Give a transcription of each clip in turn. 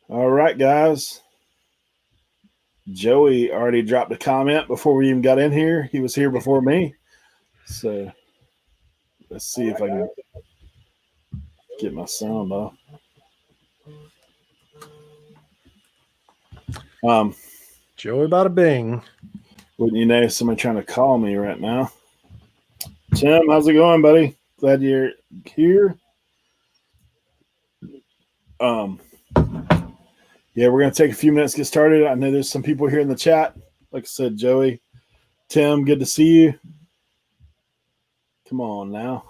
All right, guys. Joey already dropped a comment before we even got in here. He was here before me. So let's see if I can get my sound off. Joey bada bing. Wouldn't you know, somebody trying to call me right now. Tim, how's it going, buddy? Glad you're here. Yeah, we're going to take a few minutes to get started. I know there's some people here in the chat. Like I said, Joey, Tim, good to see you. Come on now.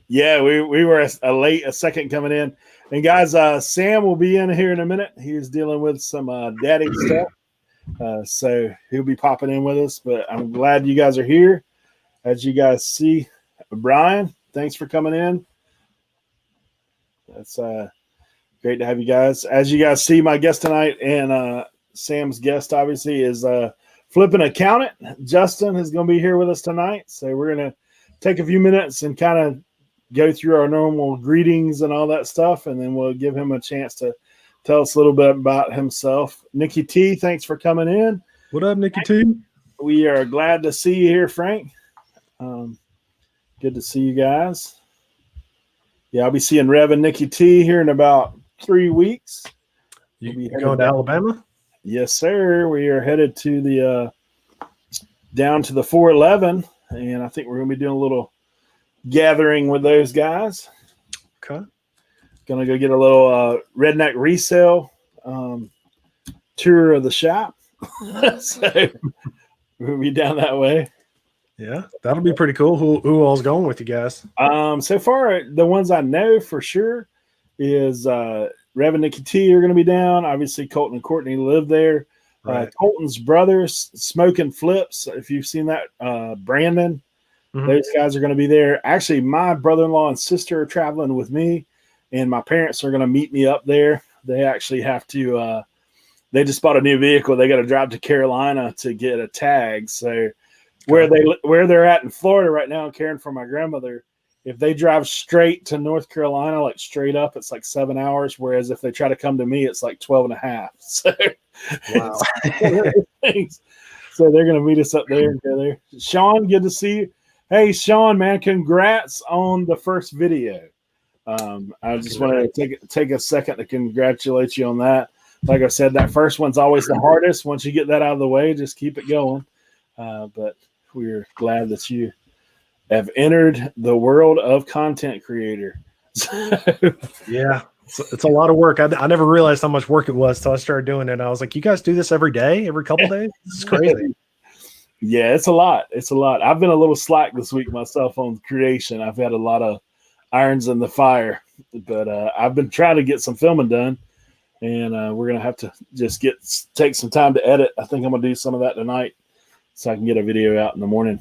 Yeah, we were a second coming in. And guys, Sam will be in here in a minute. He's dealing with some daddy stuff. So he'll be popping in with us. But I'm glad you guys are here. As you guys see, Brian, thanks for coming in. That's great to have you guys. As you guys see, my guest tonight and Sam's guest, obviously, is flipping accountant. Justin is going to be here with us tonight. So we're going to take a few minutes and kind of go through our normal greetings and all that stuff, and then we'll give him a chance to tell us a little bit about himself. Nikki T, thanks for coming in. What up, Nikki T? We are glad to see you here, Frank. Good to see you guys. Yeah, I'll be seeing Rev and Nikki T here in about 3 weeks. You going to Alabama? Yes, sir. We are headed to the down to the 411, and I think we're going to be doing a little gathering with those guys. Okay. Going to go get a little redneck resale tour of the shop. So we'll be down that way. Yeah, that'll be pretty cool. Who all's going with you guys? So far, the ones I know for sure is Rev and Nikki T are going to be down. Obviously, Colton and Courtney live there. Right. Colton's brothers, Smoking Flips, if you've seen that, Brandon, those guys are going to be there. Actually, my brother-in-law and sister are traveling with me, and my parents are going to meet me up there. They actually have to they just bought a new vehicle. They got to drive to Carolina to get a tag. So where they're at in Florida right now, caring for my grandmother, if they drive straight to North Carolina, like straight up, it's like 7 hours. Whereas if they try to come to me, it's like 12 and a half. So, wow. So they're going to meet us up there and go there. Sean, good to see you. Hey, Sean, man, congrats on the first video. I just want to take a second to congratulate you on that. Like I said, that first one's always the hardest. Once you get that out of the way, just keep it going. But we're glad that you have entered the world of content creator. Yeah, it's a lot of work. I never realized how much work it was until I started doing it. I was like, you guys do this every day, every couple days? This is crazy. Yeah, it's a lot. It's a lot. I've been a little slack this week myself on creation. I've had a lot of irons in the fire, but I've been trying to get some filming done, and we're going to have to just take some time to edit. I think I'm going to do some of that tonight so I can get a video out in the morning.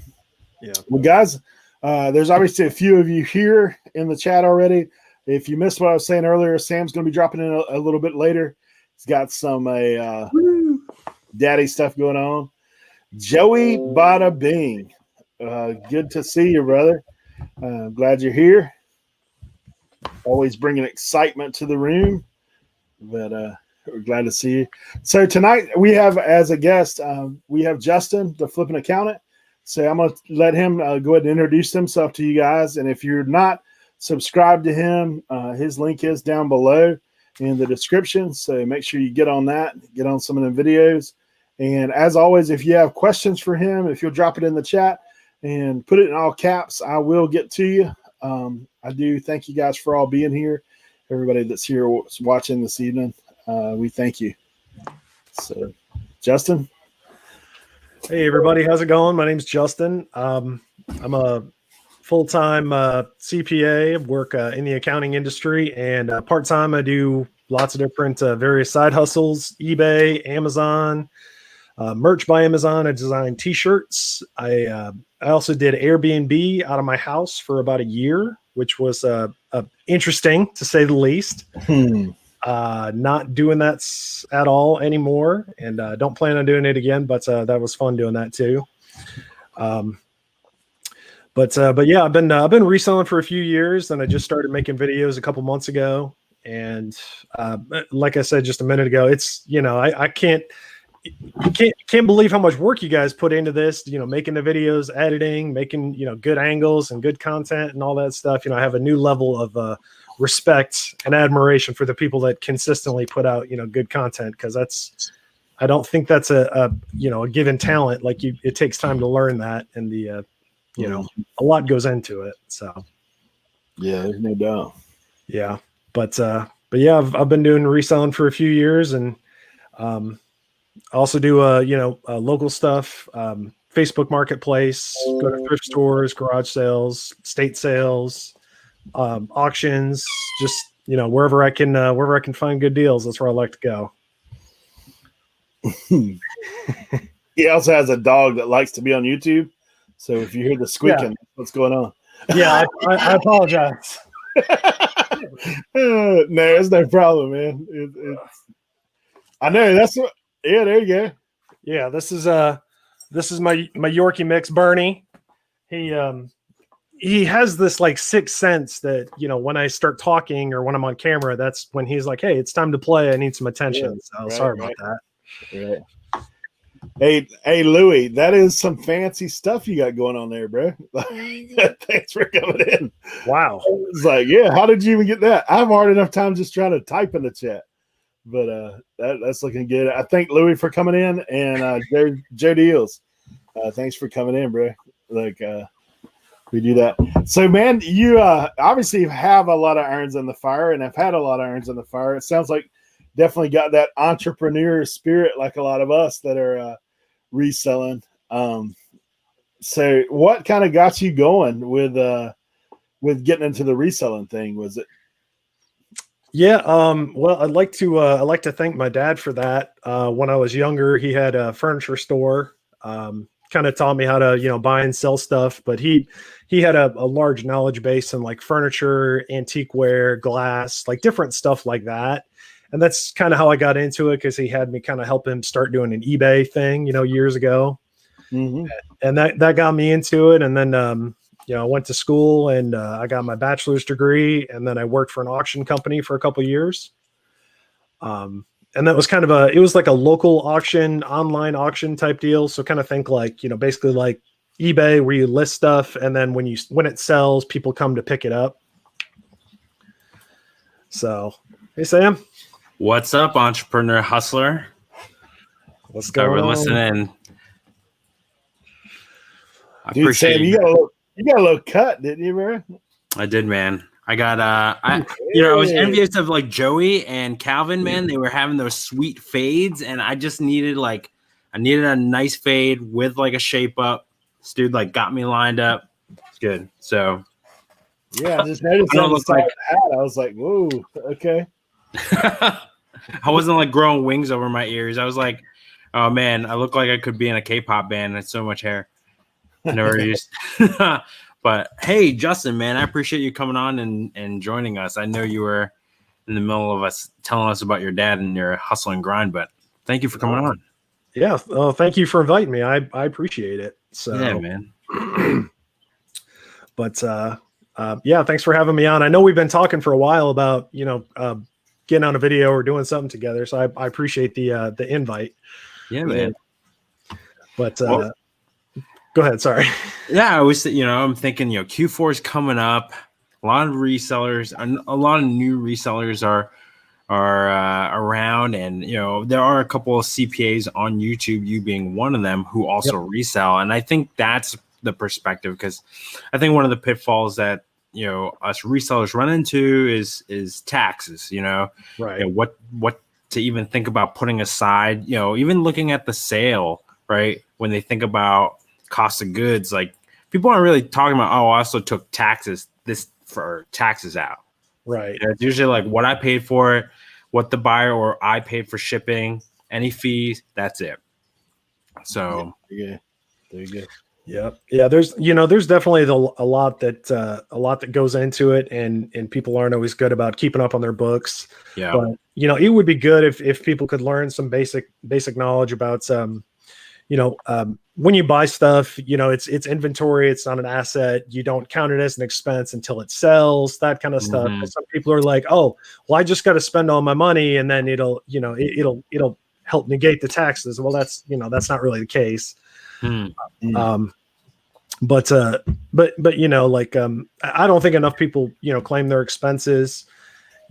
Yeah. Well, guys, there's obviously a few of you here in the chat already. If you missed what I was saying earlier, Sam's going to be dropping in a little bit later. He's got some daddy stuff going on. Joey Bada Bing. Good to see you, brother. Glad you're here. Always bringing excitement to the room. But we're glad to see you. So tonight we have as a guest, we have Justin, the flipping accountant. So I'm going to let him go ahead and introduce himself to you guys. And if you're not subscribed to him, his link is down below in the description. So make sure you get on that, get on some of the videos. And as always, if you have questions for him, if you'll drop it in the chat and put it in all caps, I will get to you. I do thank you guys for all being here. Everybody that's here watching this evening, we thank you. So, Justin. Hey, everybody. How's it going? My name's Justin. I'm a full-time CPA, work in the accounting industry, and part-time I do lots of different various side hustles, eBay, Amazon, merch by Amazon. I design T-shirts. I also did Airbnb out of my house for about a year, which was interesting to say the least. Not doing that at all anymore, and don't plan on doing it again, but that was fun doing that too. But yeah, I've been reselling for a few years, and I just started making videos a couple months ago. And like I said just a minute ago, it's I can't believe how much work you guys put into this. Making the videos, editing, making good angles and good content and all that stuff. I have a new level of respect and admiration for the people that consistently put out good content, because I don't think that's a given talent. Like it takes time to learn that, and a lot goes into it. So yeah, there's no doubt. Yeah. But yeah, I've been doing reselling for a few years, and I also do local stuff, Facebook Marketplace, go to thrift stores, garage sales, state sales, auctions, just wherever I can find good deals. That's where I like to go. He also has a dog that likes to be on YouTube. So if you hear the squeaking, what's going on? Yeah, I apologize. No, it's no problem, man. I know that's what. Yeah, there you go. Yeah, this is my Yorkie mix, Bernie. He has this like sixth sense that when I start talking or when I'm on camera, that's when he's like, "Hey, it's time to play. I need some attention." So sorry about that. Right. Hey, Louie, that is some fancy stuff you got going on there, bro. Thanks for coming in. Wow. It's like, yeah, how did you even get that? I have a hard enough time just trying to type in the chat, but that's looking good. I thank Louie for coming in, and Joe Deals, thanks for coming in, bro. Like, we do that. So, man, you obviously have a lot of irons in the fire, and have had a lot of irons in the fire. It sounds like definitely got that entrepreneur spirit, like a lot of us that are reselling. So what kind of got you going with getting into the reselling thing? Was it? Yeah. Well, I'd like to thank my dad for that. When I was younger, he had a furniture store, kind of taught me how to, buy and sell stuff, but he had a large knowledge base in like furniture, antiqueware, glass, like different stuff like that. And that's kind of how I got into it, because he had me kind of help him start doing an eBay thing, years ago. Mm-hmm. And that got me into it. And then, I went to school, and I got my bachelor's degree, and then I worked for an auction company for a couple of years. And that was kind of it was like a local auction, online auction type deal. So kind of think like, basically like eBay, where you list stuff, and then when it sells, people come to pick it up. So, hey, Sam. What's up, entrepreneur hustler? What's going on? Listening. Dude, Sam, you got a little cut, didn't you, man? I did, man. I got I was envious of like Joey and Calvin, man. They were having those sweet fades, and I just needed a nice fade with like a shape up. This dude like got me lined up. It's good. So yeah, I just noticed on the side of the hat. I was like, whoa, okay. I wasn't like growing wings over my ears. I was like, oh man, I look like I could be in a K-pop band. That's so much hair. Never used. But hey, Justin, man, I appreciate you coming on and joining us. I know you were in the middle of us telling us about your dad and your hustle and grind, but thank you for coming on. Yeah. Thank you for inviting me. I appreciate it. So yeah, man. But yeah, thanks for having me on. I know we've been talking for a while about, getting on a video or doing something together. So I appreciate the invite. Yeah, man. But go ahead. Sorry. Yeah, I was, I'm thinking, Q4 is coming up. A lot of resellers, a lot of new resellers are around, and there are a couple of CPAs on YouTube, you being one of them, who also resell. And I think that's the perspective, because I think one of the pitfalls that us resellers run into is taxes. Right. What to even think about putting aside. Even looking at the sale, right? When they think about cost of goods, like people aren't really talking about, I also took taxes out. Right. It's usually like what I paid for it, what the buyer or I paid for shipping, any fees, that's it. So yeah, there you go. Yeah. There's definitely a lot that goes into it, and people aren't always good about keeping up on their books. Yeah. But it would be good if people could learn some basic knowledge about when you buy stuff, it's inventory. It's not an asset. You don't count it as an expense until it sells, that kind of stuff. And some people are like, oh, well, I just got to spend all my money and then it'll help negate the taxes. Well, that's not really the case. But I don't think enough people, claim their expenses.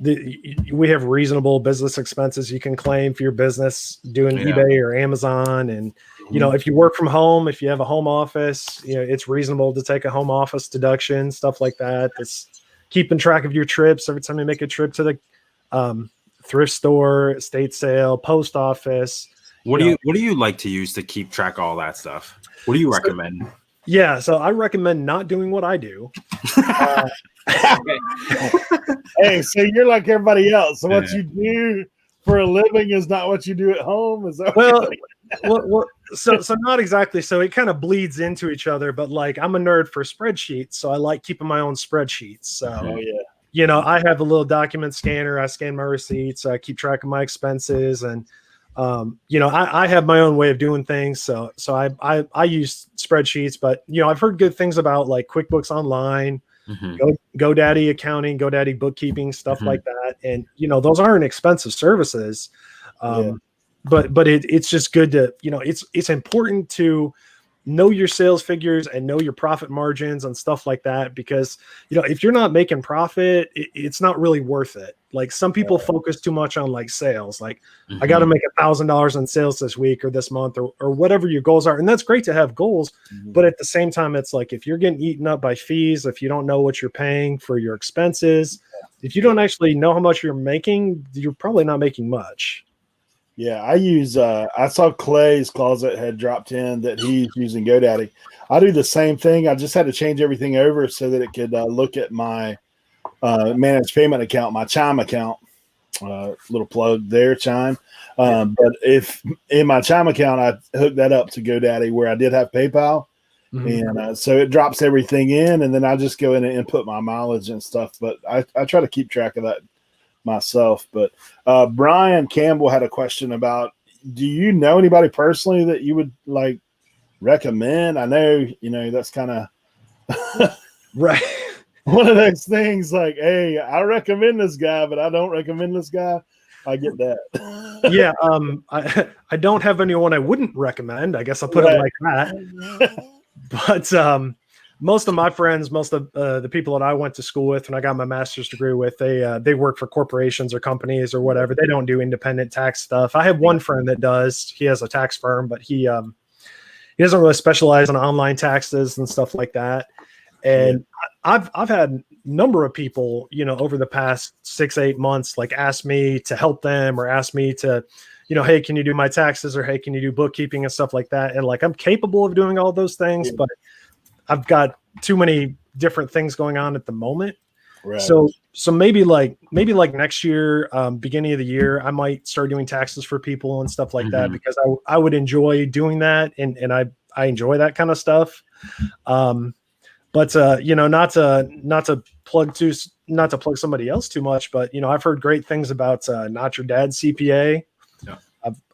We have reasonable business expenses you can claim for your business doing eBay or Amazon. And, if you work from home, if you have a home office, it's reasonable to take a home office deduction, stuff like that. It's keeping track of your trips. Every time you make a trip to the thrift store, estate sale, post office. What do you like to use to keep track of all that stuff? What do you recommend? Yeah, so I recommend not doing what I do. Hey, so you're like everybody else. So what you do for a living is not what you do at home. Is that so not exactly. So it kind of bleeds into each other. But like, I'm a nerd for spreadsheets, so I like keeping my own spreadsheets. So I have a little document scanner. I scan my receipts. I keep track of my expenses, and I have my own way of doing things. So I use spreadsheets, but I've heard good things about like QuickBooks Online, GoDaddy accounting, GoDaddy bookkeeping, stuff like that. And those aren't expensive services, but it's just good to it's important to know your sales figures and know your profit margins and stuff like that, because if you're not making profit, it's not really worth it. Like some people focus too much on like sales, like I got to make $1,000 on sales this week or this month or whatever your goals are. And that's great to have goals, but at the same time, it's like, if you're getting eaten up by fees, if you don't know what you're paying for your expenses, if you don't actually know how much you're making, you're probably not making much. Yeah, I use I saw Clay's Closet had dropped in that he's using GoDaddy. I do the same thing. I just had to change everything over so that it could look at my managed payment account, my Chime account. Little plug there, Chime. But if in my Chime account, I hooked that up to GoDaddy where I did have PayPal. And so it drops everything in, and then I just go in and input my mileage and stuff. But I try to keep track of that myself. But Brian Campbell had a question about, do you know anybody personally that you would like recommend? I know that's kind of right, one of those things like, hey, I recommend this guy, but I don't recommend this guy. I get that. I don't have anyone I wouldn't recommend, I guess I'll put it like that. But most of my friends, most of the people that I went to school with and I got my master's degree with, they work for corporations or companies or whatever. They don't do independent tax stuff. I have one friend that does. He has a tax firm, but he doesn't really specialize in online taxes and stuff like that. And I've had a number of people, over the past 6-8 months, like ask me to help them or ask me to, hey, can you do my taxes, or hey, can you do bookkeeping and stuff like that? And like, I'm capable of doing all those things, but I've got too many different things going on at the moment. Right. So maybe like next year, beginning of the year, I might start doing taxes for people and stuff like that, because I would enjoy doing that. And I enjoy that kind of stuff. But not to plug somebody else too much, but I've heard great things about Not Your Dad CPA. Yeah.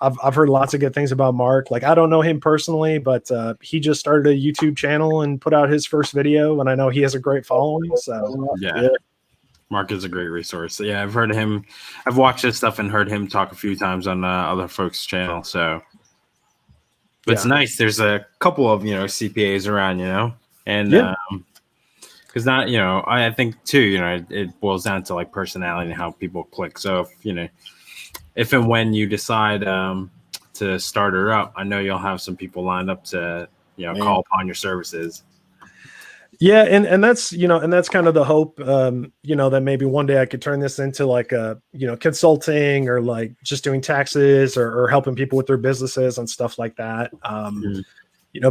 I've heard lots of good things about Mark. Like, I don't know him personally, but he just started a YouTube channel and put out his first video, and I know he has a great following. So yeah. Mark is a great resource. Yeah, I've heard him. I've watched his stuff and heard him talk a few times on other folks' channel. So, but it's nice. There's a couple of CPAs around, and because not I think too it boils down to like personality and how people click. So if and when you decide to start her up, I know you'll have some people lined up to call upon your services. Yeah, and that's and that's kind of the hope, that maybe one day I could turn this into like a consulting or like just doing taxes or helping people with their businesses and stuff like that.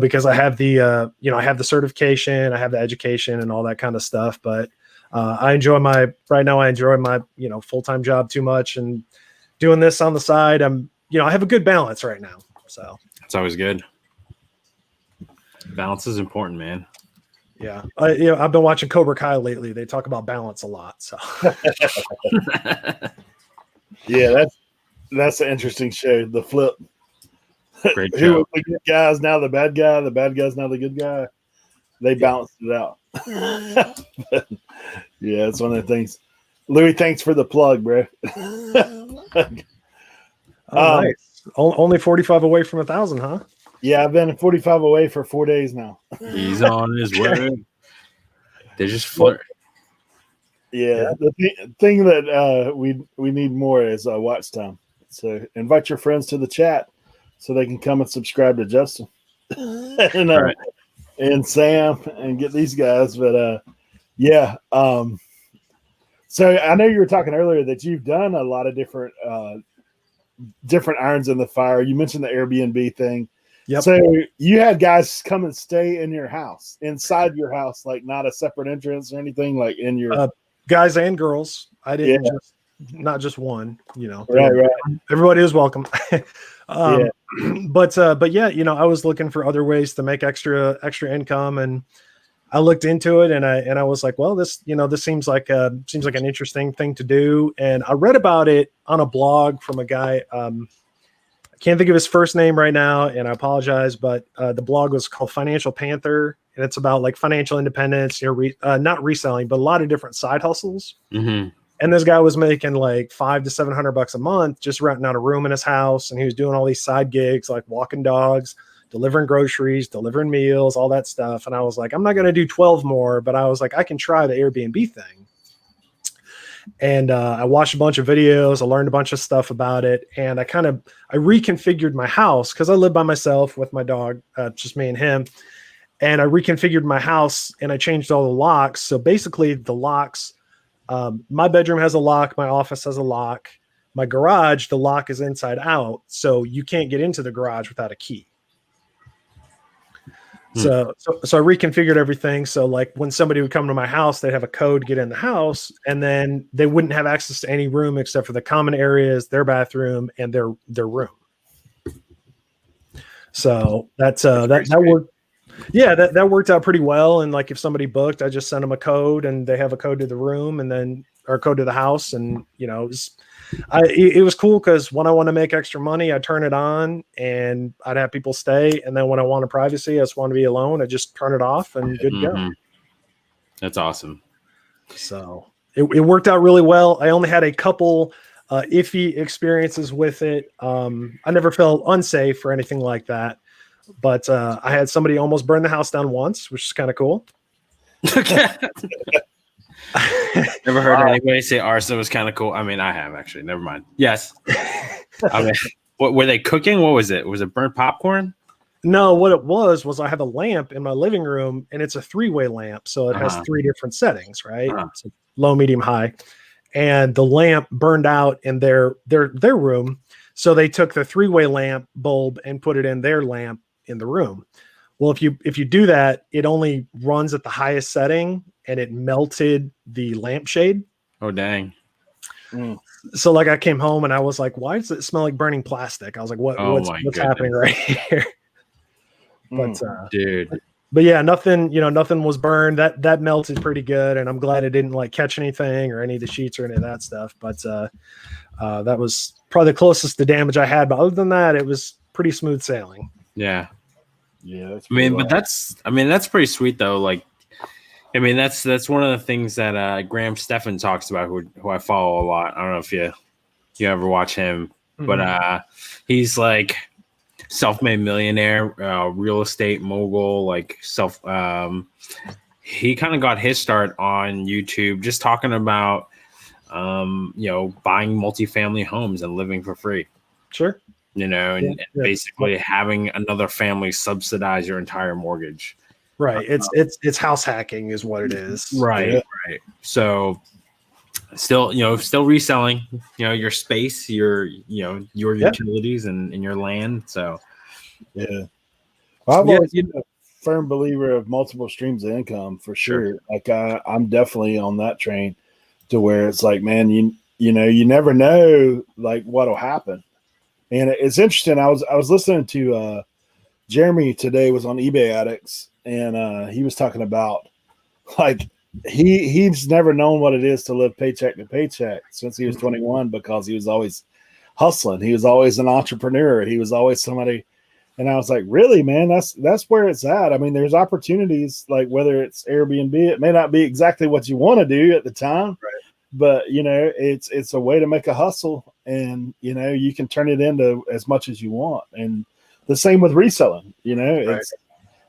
Because I have the I have the certification, I have the education and all that kind of stuff. But I enjoy my full-time job too much, and doing this on the side, I have a good balance right now. So it's always good. Balance is important, man. Yeah. I've been watching Cobra Kai lately. They talk about balance a lot. So yeah, that's an interesting show. The Flip. Great Who show. was the good guy is now the bad guy. The bad guy's now the good guy. They balanced it out. But, yeah, it's one of the things. Louis, thanks for the plug, bro. Nice. Only 45 away from 1,000, huh? Yeah, I've been 45 away for 4 days now. He's on his way. They just flirt. Yeah, the thing that we need more is watch time. So invite your friends to the chat so they can come and subscribe to Justin and, Right. and Sam and get these guys. But yeah, so I know you were talking earlier that you've done a lot of different irons in the fire. You mentioned the Airbnb thing. Yep. So you had guys come and stay in your house, inside your house, like not a separate entrance or anything, like in your guys and girls. I didn't just not just one, you know. Right. Everybody is welcome. But yeah, you know, I was looking for other ways to make extra income, and I looked into it, and I was like, well, this seems like an interesting thing to do. And I read about it on a blog from a guy. I can't think of his first name right now, and I apologize, but the blog was called Financial Panther, and it's about like financial independence, not reselling, but a lot of different side hustles. Mm-hmm. And this guy was making like $500 to $700 a month, just renting out a room in his house. And he was doing all these side gigs, like walking dogs, delivering groceries, delivering meals, all that stuff. And I was like, I'm not going to do 12 more, but I was like, I can try the Airbnb thing. And I watched a bunch of videos. I learned a bunch of stuff about it. And I reconfigured my house because I live by myself with my dog, just me and him. And I reconfigured my house and I changed all the locks. So basically the locks, my bedroom has a lock. My office has a lock. My garage, the lock is inside out. So you can't get into the garage without a key. So I reconfigured everything. So like when somebody would come to my house, they'd have a code to get in the house, and then they wouldn't have access to any room except for the common areas, their bathroom, and their room. So that worked. Yeah, that worked out pretty well. And like if somebody booked, I just sent them a code, and they have a code to the room, and then or code to the house, and you know. It was cool because when I want to make extra money, I turn it on and I'd have people stay. And then when I wanted privacy, I just want to be alone, I just turn it off and good to go. That's awesome. So it worked out really well. I only had a couple iffy experiences with it. I never felt unsafe or anything like that. But I had somebody almost burn the house down once, which is kind of cool. Never heard anybody say arson was kind of cool. I mean, I have actually. Never mind. Yes. I mean, what were they cooking? What was it? Was it burnt popcorn? No, what it was I have a lamp in my living room, and it's a 3-way lamp, so it has 3 different settings, right? So low, medium, high, and the lamp burned out in their room, so they took the 3-way lamp bulb and put it in their lamp in the room. Well, if you do that, it only runs at the highest setting, and it melted the lampshade. Oh, dang. So like I came home and I was like, why does it smell like burning plastic? I was like, what's happening right here? But dude. But yeah, nothing was burned. That melted pretty good, and I'm glad it didn't like catch anything or any of the sheets or any of that stuff. But that was probably the closest to damage I had. But other than that, it was pretty smooth sailing. Yeah. Yeah. That's pretty sweet though. Like, I mean, that's one of the things that Graham Stephan talks about, who I follow a lot. I don't know if you ever watch him, but he's like self-made millionaire, real estate mogul, like he kind of got his start on YouTube just talking about buying multifamily homes and living for free. Sure. And basically having another family subsidize your entire mortgage. Right. It's house hacking is what it is. Right. Yeah. Right. So still reselling, your space, your utilities and your land. So yeah. Well, I've always been a firm believer of multiple streams of income for sure. Like I'm definitely on that train to where it's like, man, you never know like what'll happen. And it's interesting. I was listening to Jeremy today was on eBay Addicts, and he was talking about like he's never known what it is to live paycheck to paycheck since he was 21 because he was always hustling. He was always an entrepreneur. He was always somebody, And I was like, really, man, that's where it's at. I mean, there's opportunities, like whether it's Airbnb, it may not be exactly what you want to do at the time, Right. but you know, it's a way to make a hustle, and you know, you can turn it into as much as you want. And the same with reselling, you know, Right. it's,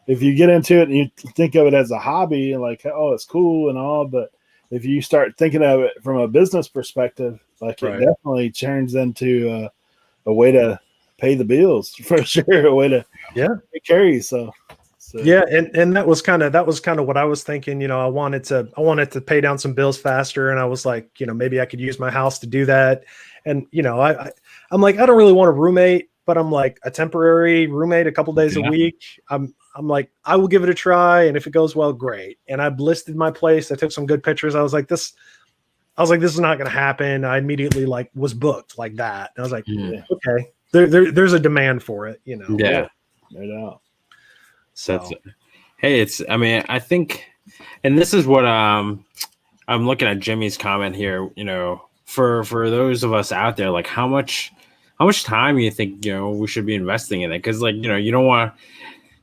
if you get into it and you think of it as a hobby, like, oh, it's cool and all, but if you start thinking of it from a business perspective, like it Right. definitely turns into a way to pay the bills for sure, a way to carry. So yeah, and that was kind of what I was thinking. You know, I wanted to pay down some bills faster, and I was like, you know, maybe I could use my house to do that. And you know, I'm like, I don't really want a roommate, but I'm like a temporary roommate a couple days a week. I'm like, I will give it a try, and if it goes well, great. And I listed my place. I took some good pictures. I was like, this is not going to happen. I immediately like was booked like that. And I was like, okay, there's a demand for it, you know. Yeah. No doubt. So hey, I mean, I think, and this is what I'm looking at Jimmy's comment here, you know, for those of us out there, like how much time you think, you know, we should be investing in it? Because like, you know, you don't want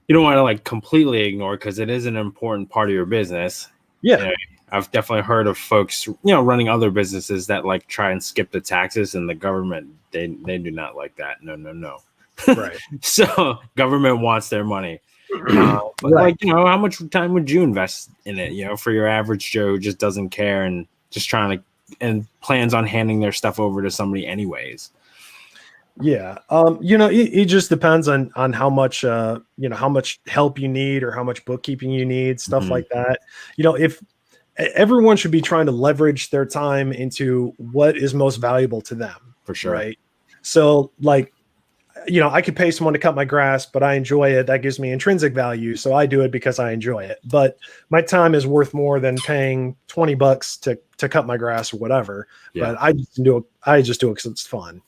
to like completely ignore, because it is an important part of your business. Yeah. You know, I've definitely heard of folks, you know, running other businesses that like try and skip the taxes, and the government, they do not like that. No. Right. So government wants their money. But like, you know, how much time would you invest in it, you know, for your average Joe who just doesn't care and just trying to, and plans on handing their stuff over to somebody anyways? Yeah. You know, it just depends on how much, you know, how much help you need or how much bookkeeping you need, stuff like that. You know, if everyone should be trying to leverage their time into what is most valuable to them. For sure. Right. So like, you know, I could pay someone to cut my grass, but I enjoy it. That gives me intrinsic value. So I do it because I enjoy it. But my time is worth more than paying $20 to cut my grass or whatever. Yeah. But I just do it because it's fun.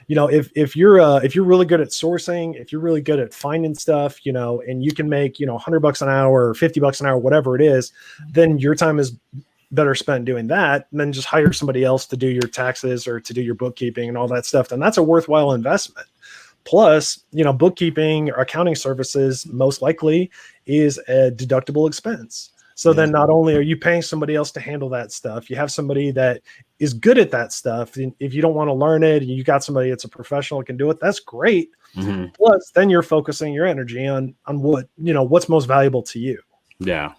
You know, if you're really good at sourcing, if you're really good at finding stuff, you know, and you can make, you know, $100 an hour or $50 an hour, whatever it is, then your time is better spent doing that than just hire somebody else to do your taxes or to do your bookkeeping and all that stuff. And that's a worthwhile investment. Plus, you know, bookkeeping or accounting services most likely is a deductible expense. So then not only are you paying somebody else to handle that stuff, you have somebody that is good at that stuff. And if you don't want to learn it, you got somebody that's a professional that can do it. That's great. Plus, then you're focusing your energy on what, you know, what's most valuable to you. Yeah.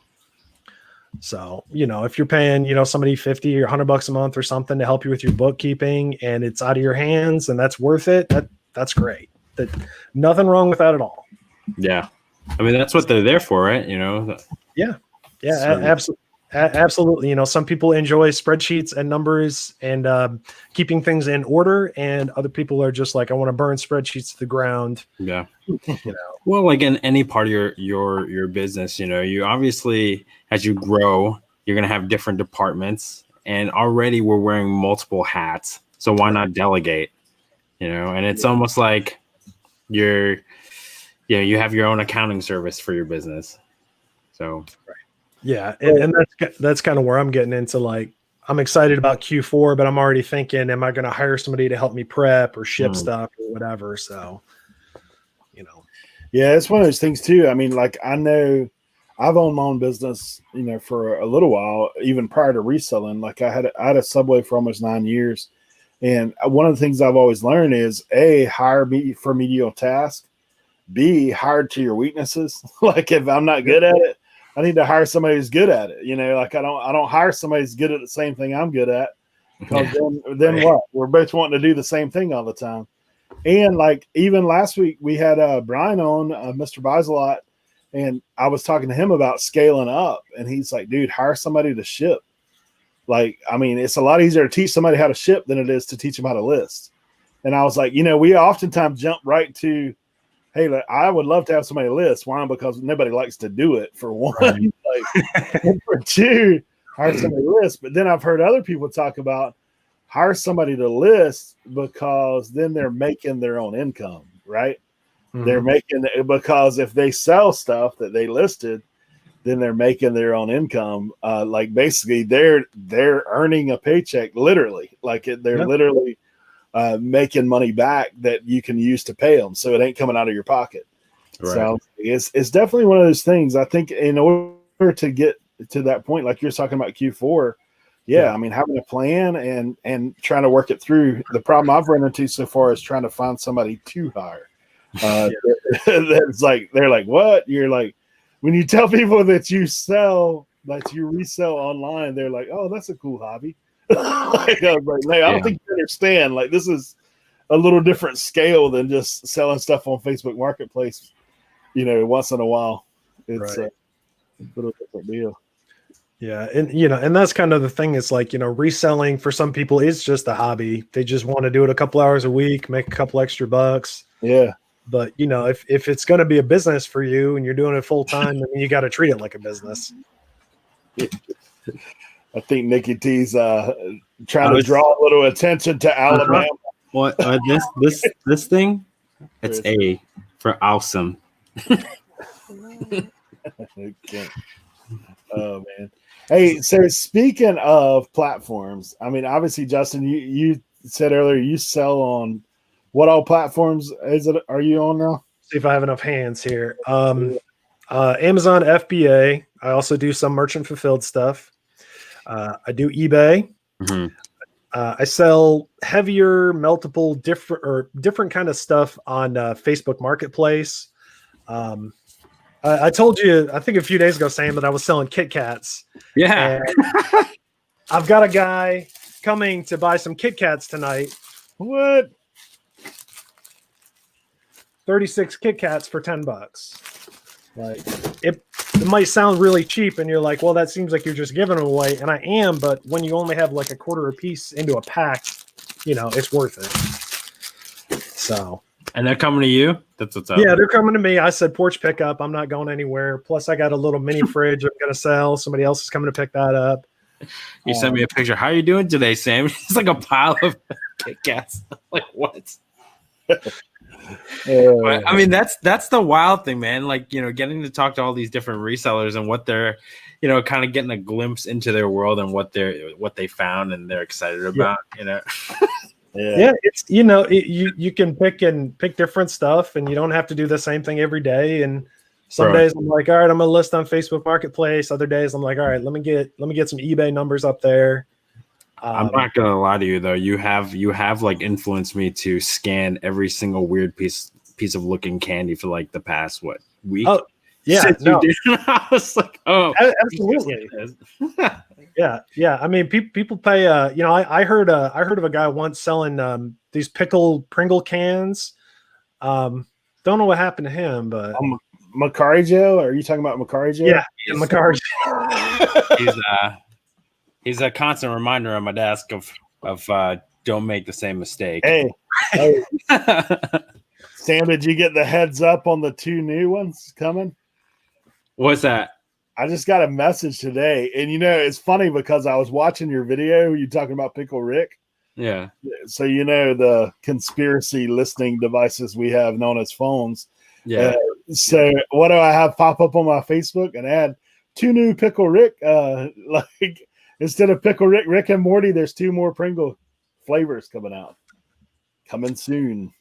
So, you know, if you're paying, you know, somebody $50 or $100 a month or something to help you with your bookkeeping and it's out of your hands and that's worth it, that's great. Nothing wrong with that at all. Yeah. I mean, that's what they're there for, right? You know? Yeah. Absolutely. You know, some people enjoy spreadsheets and numbers and keeping things in order, and other people are just like, I want to burn spreadsheets to the ground. Yeah. You know. Well, like in any part of your business, you know, you obviously, as you grow, you're going to have different departments, and already we're wearing multiple hats. So why not delegate? You know, and it's almost like you have your own accounting service for your business. So, yeah. And that's kind of where I'm getting into. Like, I'm excited about Q4, but I'm already thinking, am I going to hire somebody to help me prep or ship stuff or whatever? So, you know. Yeah, it's one of those things too. I mean, like, I know I've owned my own business, you know, for a little while, even prior to reselling. Like I had a Subway for almost 9 years. And one of the things I've always learned is A, hire me for medial tasks. B, hire to your weaknesses. Like if I'm not good at it, I need to hire somebody who's good at it. You know, like I don't hire somebody who's good at the same thing I'm good at. Because then what? We're both wanting to do the same thing all the time. And like even last week we had Brian on, Mr. Biselot, and I was talking to him about scaling up, and he's like, dude, hire somebody to ship. Like, I mean, it's a lot easier to teach somebody how to ship than it is to teach them how to list. And I was like, you know, we oftentimes jump right to, hey, I would love to have somebody list. Why? Because nobody likes to do it, for one. Right. Like, and for two, hire somebody to list. But then I've heard other people talk about hire somebody to list because then they're making their own income, right? They're making, because if they sell stuff that they listed, then they're making their own income. Like basically they're earning a paycheck, literally. Like they're literally making money back that you can use to pay them. So it ain't coming out of your pocket. Right. So it's definitely one of those things. I think in order to get to that point, like you're talking about Q4, I mean, having a plan and trying to work it through. The problem I've run into so far is trying to find somebody to hire. That's like, they're like, what? You're like, when you tell people that you resell online, they're like, oh, that's a cool hobby. Like, I was like, hey, I don't think you understand. Like, this is a little different scale than just selling stuff on Facebook Marketplace, once in a while. It's a little different deal. Yeah. And that's kind of the thing. It's like, reselling for some people is just a hobby. They just want to do it a couple hours a week, make a couple extra bucks. Yeah. But, if it's going to be a business for you and you're doing it full time, then you got to treat it like a business. I think Nikki T's trying to draw a little attention to Alabama. What this thing? It's A for awesome. Okay. Oh man. Hey, so speaking of platforms, I mean, obviously, Justin, you said earlier you sell on what all platforms are you on now? See if I have enough hands here. Amazon FBA. I also do some merchant fulfilled stuff. I do eBay. Mm-hmm. I sell heavier, multiple different kind of stuff on Facebook Marketplace. I told you, I think a few days ago, Sam, that I was selling Kit Kats. Yeah. I've got a guy coming to buy some Kit Kats tonight. What? 36 Kit Kats for $10. Like, it might sound really cheap, and you're like, well, that seems like you're just giving them away, and I am, but when you only have like a quarter a piece into a pack, it's worth it. So. And they're coming to you? That's what's up. Yeah, they're coming to me. I said porch pickup. I'm not going anywhere. Plus, I got a little mini fridge I'm going to sell. Somebody else is coming to pick that up. You sent me a picture. How are you doing today, Sam? It's like a pile of Kit Kats. Like, what? But, I mean, that's the wild thing, man. Like, getting to talk to all these different resellers and what they're, kind of getting a glimpse into their world and what they found and they're excited about, Yeah, it's you can pick different stuff, and you don't have to do the same thing every day. And some days I'm like, all right, I'm gonna list on Facebook Marketplace. Other days I'm like, all right, let me get some eBay numbers up there. I'm not gonna lie to you though. You have like influenced me to scan every single weird piece of looking candy for like the past week. Oh yeah, no. I was like, oh, absolutely. Yeah. I mean, people pay. I heard of a guy once selling these Pringle cans. Don't know what happened to him, but Macari Joe. Are you talking about Macari Joe? Yeah, Macari. He's a constant reminder on my desk of don't make the same mistake. Hey. Sam, did you get the heads up on the 2 new ones coming? What's that? I just got a message today, and it's funny because I was watching your video. You talking about Pickle Rick? Yeah. So the conspiracy listening devices we have known as phones. Yeah. So what do I have pop up on my Facebook? And add 2 new Pickle Rick. Like instead of Pickle Rick and Morty, there's 2 more Pringle flavors coming soon.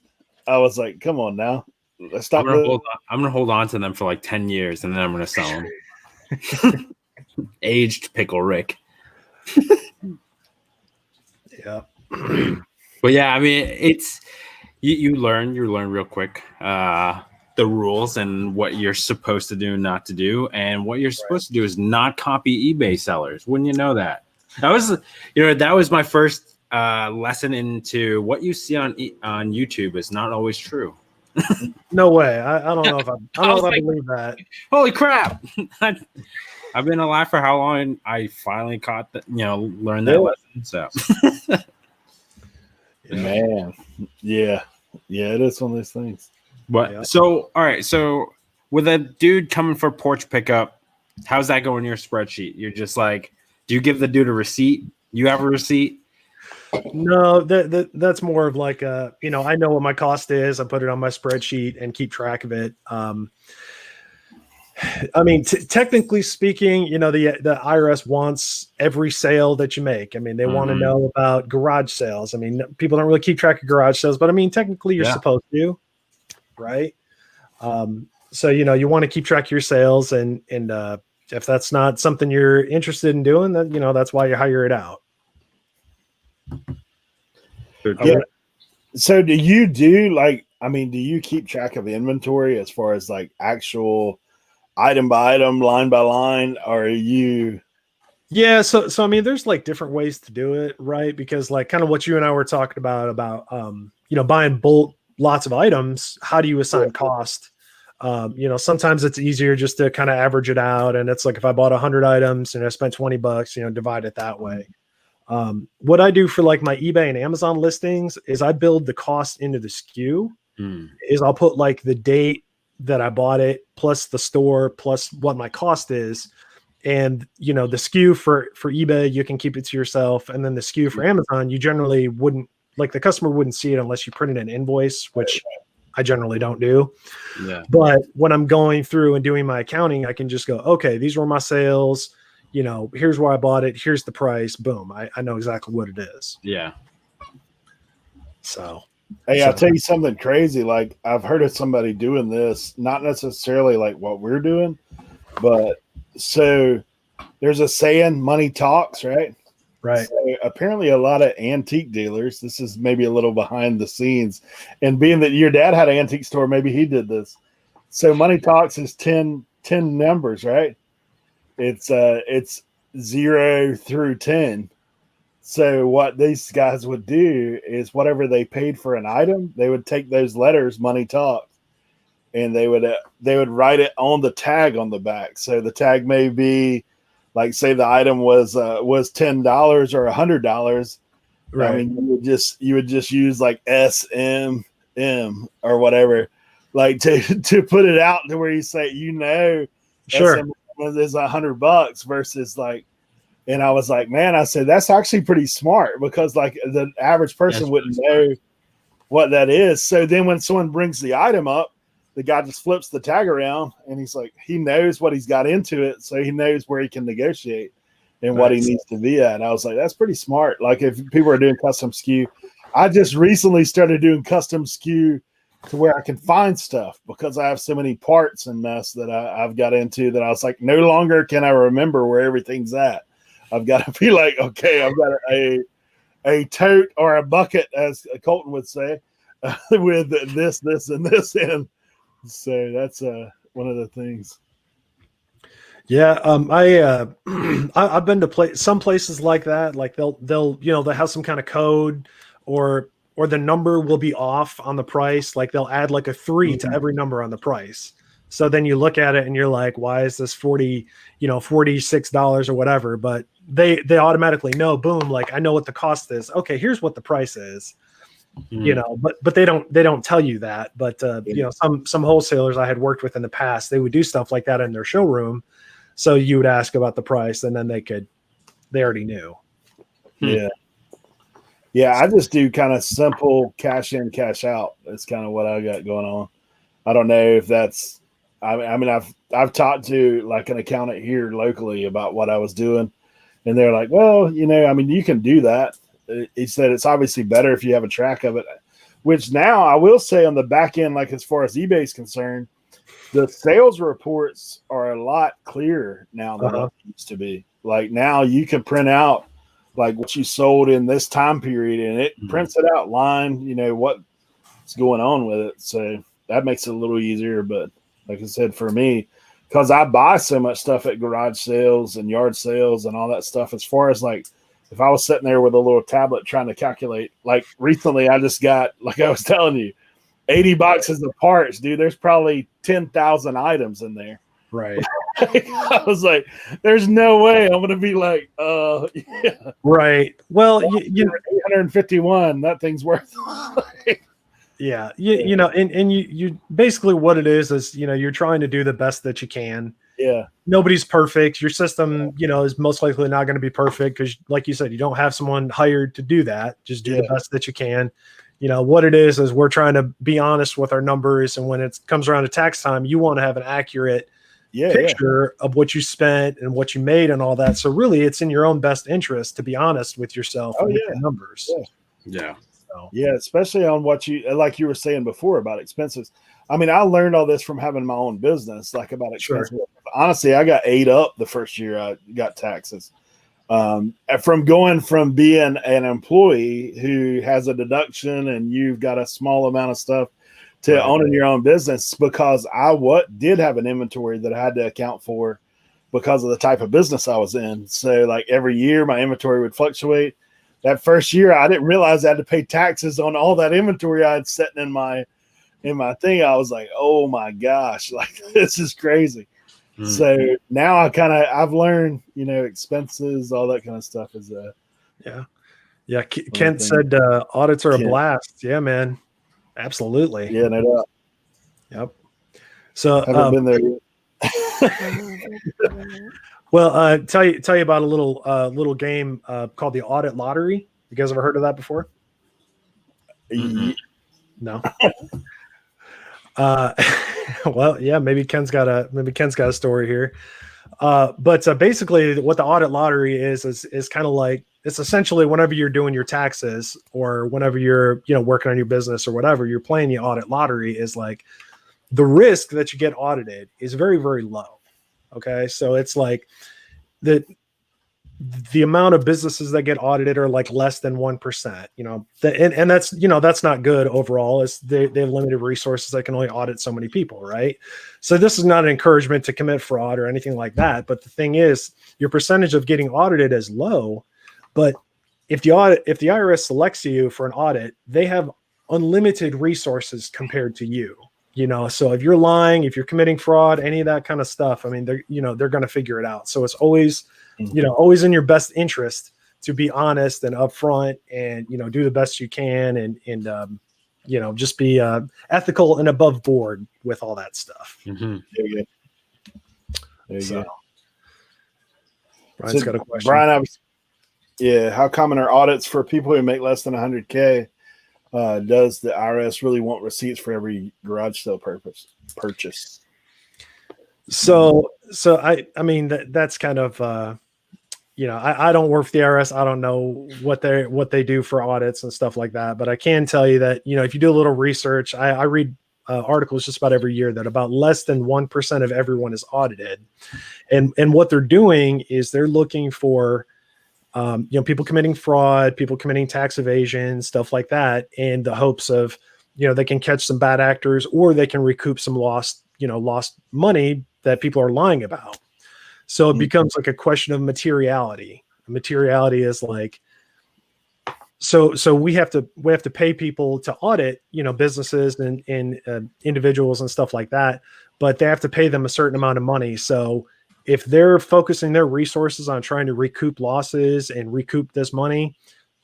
I was like, come on now, let's stop. I'm gonna hold on to them for like 10 years, and then I'm gonna sell them. Aged Pickle Rick. Yeah. But yeah, I mean, it's you learn real quick the rules and what you're supposed to do and not to do, and what you're supposed to do is not copy eBay sellers. Wouldn't you know that? That was my first lesson into what you see on YouTube is not always true. No way. I don't know if I believe that. Holy crap! I've been alive for how long? I finally caught that. Learned that lesson. So, man, yeah, it is one of those things. But so, all right. So, with a dude coming for porch pickup, how's that going in your spreadsheet? You're just like, do you give the dude a receipt? You have a receipt? No, that's more of like I know what my cost is. I put it on my spreadsheet and keep track of it. I mean, technically speaking, the IRS wants every sale that you make. I mean, they want to know about garage sales. I mean, people don't really keep track of garage sales, but I mean, technically you're supposed to, right? So, you want to keep track of your sales, and if that's not something you're interested in doing, then, that's why you hire it out. Yeah. So do you do do you keep track of inventory as far as like actual item by item, line by line, or are you? Yeah. So I mean, there's like different ways to do it, right? Because like kind of what you and I were talking about, buying bulk lots of items, how do you assign cost? Sometimes it's easier just to kind of average it out. And it's like, if I bought 100 items and I spent $20, divide it that way. What I do for like my eBay and Amazon listings is I build the cost into the SKU. Is I'll put like the date that I bought it plus the store plus what my cost is. And, the SKU for eBay, you can keep it to yourself. And then the SKU for Amazon, you generally wouldn't, like, the customer wouldn't see it unless you printed an invoice, which I generally don't do. Yeah. But when I'm going through and doing my accounting, I can just go, okay, these were my sales. Here's where I bought it. Here's the price. Boom. I know exactly what it is. Yeah. So, hey, I'll tell you something crazy. Like, I've heard of somebody doing this, not necessarily like what we're doing, but so there's a saying, money talks, right? Right. So apparently a lot of antique dealers, this is maybe a little behind the scenes, and being that your dad had an antique store, maybe he did this. So money talks is 10 numbers, right? It's 0 through 10. So what these guys would do is whatever they paid for an item, they would take those letters, money talk, and they would write it on the tag on the back. So the tag may be like, say the item was $10 or $100. Right. I mean, you would just use like SMM or whatever, like to put it out to where you say, sure, SMM is $100 versus like. And I was like, man, I said, that's actually pretty smart, because like the average person wouldn't know what that is. So then when someone brings the item up, the guy just flips the tag around and he's like, he knows what he's got into it. So he knows where he can negotiate and what he needs to be at. And I was like, that's pretty smart. Like, if people are doing custom SKU, I just recently started doing custom SKU to where I can find stuff, because I have so many parts and mess that I've got into that I was like, no longer can I remember where everything's at. I've got to be like, okay, I've got a tote or a bucket, as Colton would say, with this, and this in. So that's one of the things. Yeah, I've been to some places like that. Like they'll have some kind of code, or the number will be off on the price. Like they'll add like a 3 to every number on the price. So then you look at it and you're like, why is this $46 or whatever? But they automatically know, boom, like I know what the cost is. Okay, here's what the price is. But they don't tell you that. But some wholesalers I had worked with in the past, they would do stuff like that in their showroom. So you would ask about the price, and then they already knew. Yeah. Yeah, I just do kind of simple cash in, cash out. That's kind of what I got going on. I don't know if that's, I mean, I've talked to like an accountant here locally about what I was doing, and they're like, well, I mean, you can do that. He said it's obviously better if you have a track of it, which now I will say on the back end, like as far as eBay is concerned, the sales reports are a lot clearer now than what it used to be. Like now you can print out like what you sold in this time period, and it prints it out line, what's going on with it. So that makes it a little easier. But like I said, for me, because I buy so much stuff at garage sales and yard sales and all that stuff, as far as like, if I was sitting there with a little tablet trying to calculate, like recently I just got, like I was telling you, 80 boxes of parts, dude. There's probably 10,000 items in there. Right. I was like, there's no way I'm going to be like, yeah. Right. Well, 851, that thing's worth. Yeah. And you basically what it is, you're trying to do the best that you can. Yeah. Nobody's perfect. Your system, is most likely not going to be perfect because, like you said, you don't have someone hired to do that. Just do the best that you can. What it is we're trying to be honest with our numbers. And when it comes around to tax time, you want to have an accurate picture of what you spent and what you made and all that. So really, it's in your own best interest to be honest with yourself and with your numbers. Yeah. So. Yeah, especially on what you like you were saying before about expenses. I mean, I learned all this from having my own business, like about expenses. Sure. Honestly, I got ate up the first year I got taxes. From going from being an employee who has a deduction and you've got a small amount of stuff to owning your own business, because I did have an inventory that I had to account for because of the type of business I was in. So like every year my inventory would fluctuate. That first year I didn't realize I had to pay taxes on all that inventory I had sitting in my thing. I was like, oh my gosh, like this is crazy. So now I've learned, expenses, all that kind of stuff is yeah. Kent said audits are a blast. Yeah, man. Absolutely. Yeah, no doubt. Yep. So haven't been there yet. Well, tell you about a little game called the Audit Lottery. You guys ever heard of that before? No. Well, yeah, maybe Ken's got a story here. But basically what the Audit Lottery is kind of like, it's essentially whenever you're doing your taxes or whenever you're, working on your business or whatever, you're playing the Audit Lottery, is like the risk that you get audited is very, very low. Okay. So it's like the amount of businesses that get audited are like less than 1%, and that's, that's not good overall. Is they have limited resources that can only audit so many people. Right. So this is not an encouragement to commit fraud or anything like that. But the thing is, your percentage of getting audited is low, but if the IRS selects you for an audit, they have unlimited resources compared to you. So if you're lying, if you're committing fraud, any of that kind of stuff, I mean, they're going to figure it out. So it's always, always in your best interest to be honest and upfront and, do the best you can and just be ethical and above board with all that stuff. There you go. Brian's got a question. Brian, how common are audits for people who make less than 100K? Does the IRS really want receipts for every garage sale purchase? So I mean, that's kind of, I don't work for the IRS. I don't know what they do for audits and stuff like that, but I can tell you that, if you do a little research, I read articles just about every year that about less than 1% of everyone is audited. And what they're doing is they're looking for, people committing fraud, people committing tax evasion, stuff like that, in the hopes of, they can catch some bad actors or they can recoup some lost money that people are lying about. So it becomes like a question of materiality. Materiality is like, so we have to pay people to audit, businesses and individuals and stuff like that, but they have to pay them a certain amount of money. So if they're focusing their resources on trying to recoup losses and recoup this money,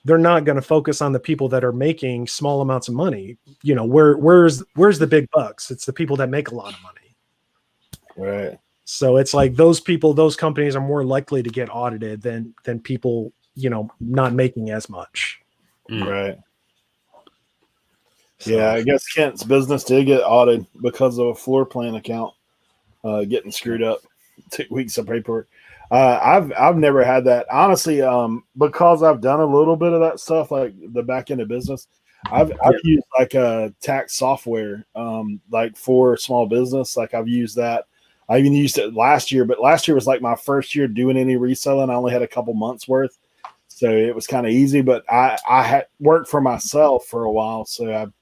they're not going to focus on the people that are making small amounts of money. Where's the big bucks? It's the people that make a lot of money. Right. So it's like those companies are more likely to get audited than people, not making as much. Right. So, yeah, I guess Kent's business did get audited because of a floor plan account getting screwed up. 2 weeks of paperwork. I've never had that, honestly, because I've done a little bit of that stuff, like the back end of business. I've used like a tax software, like for small business. Like I've used that. I even used it last year, but last year was like my first year doing any reselling. I only had a couple months worth, so it was kind of easy. But I had worked for myself for a while, so I've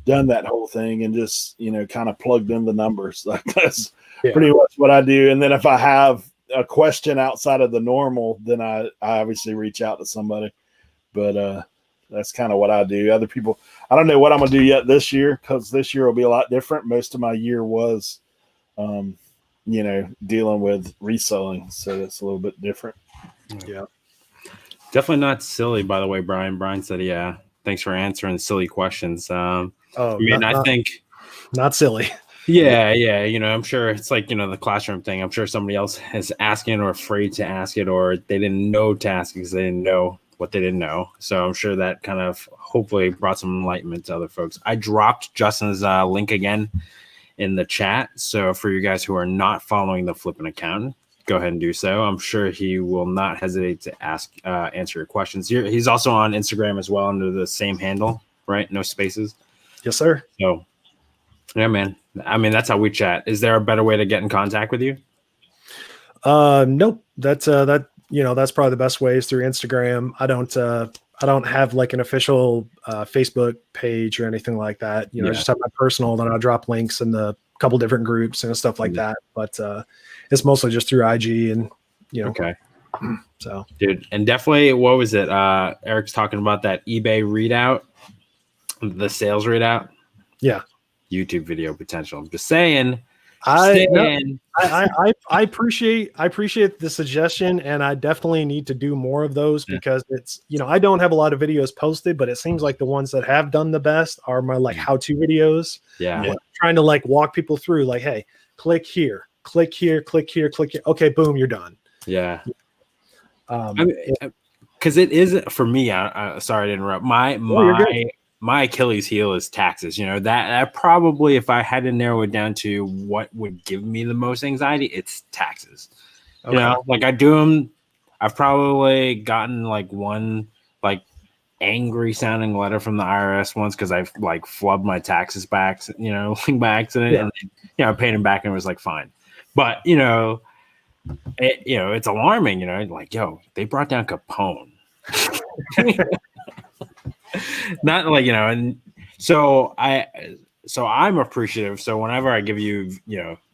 done that whole thing and just kind of plugged in the numbers. Like that's pretty much what I do. And then if I have a question outside of the normal, then I obviously reach out to somebody. But that's kind of what I do. Other people, I don't know what I'm gonna do yet this year, because this year will be a lot different. Most of my year was dealing with reselling, so that's a little bit different. Yeah, definitely not silly, by the way. Brian said, yeah, thanks for answering silly questions. I think not silly. Yeah. I'm sure it's like, the classroom thing. I'm sure somebody else is asking or afraid to ask it, or they didn't know to ask because they didn't know what they didn't know. So I'm sure that kind of hopefully brought some enlightenment to other folks. I dropped Justin's link again in the chat. So for you guys who are not following the Flippin' Accountant, go ahead and do so. I'm sure he will not hesitate to answer your questions. He's also on Instagram as well under the same handle, right? No spaces. Yes, sir. So, yeah, man. I mean, that's how we chat. Is there a better way to get in contact with you? Nope. That's that's probably the best way is through Instagram. I don't have like an official Facebook page or anything like that. I just have my personal, then I'll drop links in the couple different groups and stuff like that. But it's mostly just through IG and Okay. So, dude, and definitely, what was it? Eric's talking about that eBay readout, the sales readout. Yeah. YouTube video potential. I'm just saying. I appreciate the suggestion, and I definitely need to do more of those because it's I don't have a lot of videos posted, but it seems like the ones that have done the best are my like how-to videos. Yeah. Trying to like walk people through like, hey, click here, click here, click here, click here. Okay, boom, you're done. Yeah. Because it is for me. Sorry to interrupt. My Achilles heel is taxes. That probably, if I had to narrow it down to what would give me the most anxiety, it's taxes. Okay. Like I do them. I've probably gotten like one like angry sounding letter from the IRS once because I like flubbed my taxes back, by accident, and I paid them back and it was like fine. But it's alarming. Like they brought down Capone. Not like and so I'm appreciative. So whenever I give you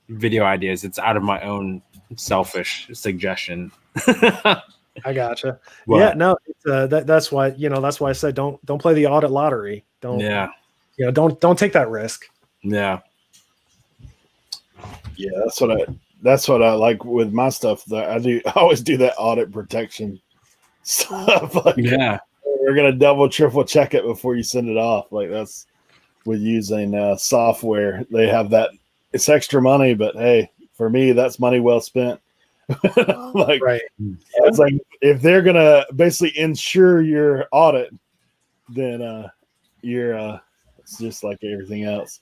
video ideas, it's out of my own selfish suggestion. I gotcha. But, yeah, no, that's why I said don't play the audit lottery. Don't don't take that risk. Yeah. Yeah, that's what I like with my stuff. That I always do that audit protection stuff. Like, we're gonna double, triple check it before you send it off. Like that's with using software. They have that. It's extra money, but hey, for me, that's money well spent. Like, right. It's like if they're gonna basically insure your audit, then you're it's just like everything else.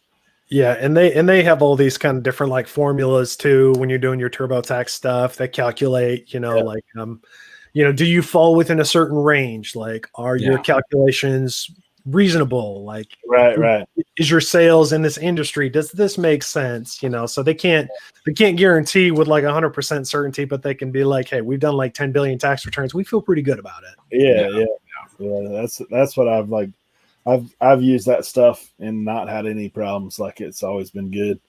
Yeah, and they have all these kind of different like formulas too when you're doing your TurboTax stuff. They calculate, do you fall within a certain range? Like, are your calculations reasonable? Like, right. Is your sales in this industry? Does this make sense? So they can't guarantee with like 100% certainty, but they can be like, hey, we've done like 10 billion tax returns. We feel pretty good about it. Yeah. That's what I've like. I've used that stuff and not had any problems. Like it's always been good.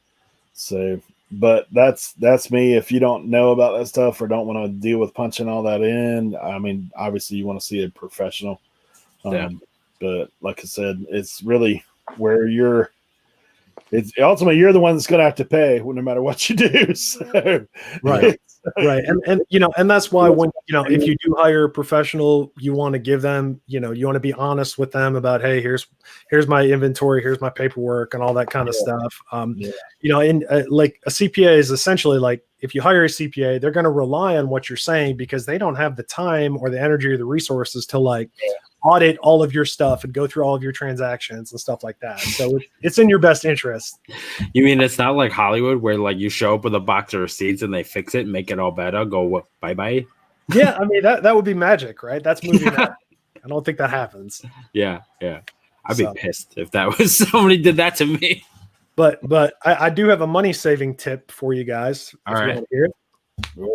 So, but that's me. If you don't know about that stuff or don't want to deal with punching all that in, I mean, obviously you want to see a professional. But like I said, it's really where it's ultimately you're the one that's going to have to pay no matter what you do. So, right. And that's why when if you do hire a professional, you want to give them, you want to be honest with them about, hey, here's my inventory, here's my paperwork, and all that kind of stuff. Like a CPA is essentially like if you hire a CPA, they're going to rely on what you're saying because they don't have the time or the energy or the resources to like audit all of your stuff and go through all of your transactions and stuff like that. So it's in your best interest. You mean it's not like Hollywood where like you show up with a box of receipts and they fix it, make it all better, go bye-bye? Yeah, I mean that would be magic, right? That's movie magic. I don't think that happens. Yeah. I'd be pissed if that was somebody did that to me. But I do have a money saving tip for you guys. All right. You want to hear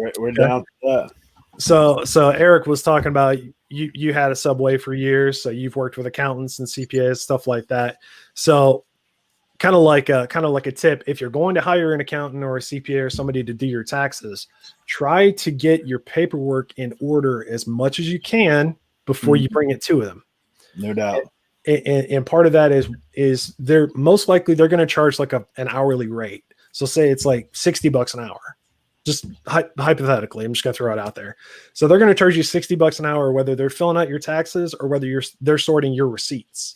it. We're down for that. So Eric was talking about you had a Subway for years, so you've worked with accountants and CPAs, stuff like that. So kind of like a tip, if you're going to hire an accountant or a CPA or somebody to do your taxes, try to get your paperwork in order as much as you can before you bring it to them. No doubt. And part of that is they're most likely they're going to charge like an hourly rate. So say it's like $60 an hour. Just hypothetically, I'm just going to throw it out there. So they're going to charge you $60 an hour, whether they're filling out your taxes or whether they're sorting your receipts.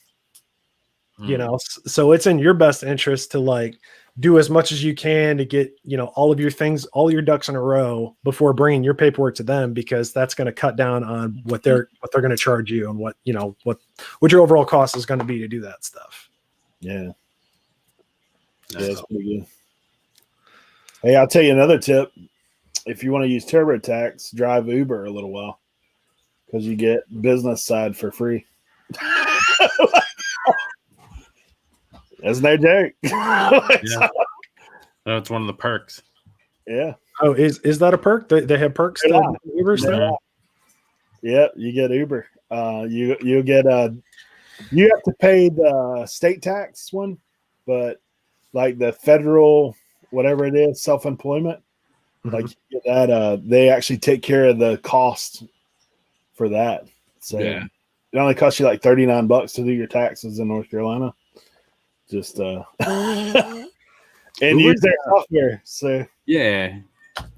So it's in your best interest to like do as much as you can to get, all of your things, all your ducks in a row before bringing your paperwork to them, because that's going to cut down on what they're going to charge you and what your overall cost is going to be to do that stuff. Yeah. That's pretty good. Hey, I'll tell you another tip. if you want to use TurboTax, drive Uber a little while because you get business side for free. That's no joke. Yeah. That's one of the perks. Yeah. Oh, is that a perk? They have perks Yeah. to Uber stuff? Yeah, you get Uber. You get you have to pay the state tax one, but like the federal whatever it is, self-employment, like you get that they actually take care of the cost for that. So Yeah. it only costs you like $39 to do your taxes in North Carolina. Just and use their software. So yeah.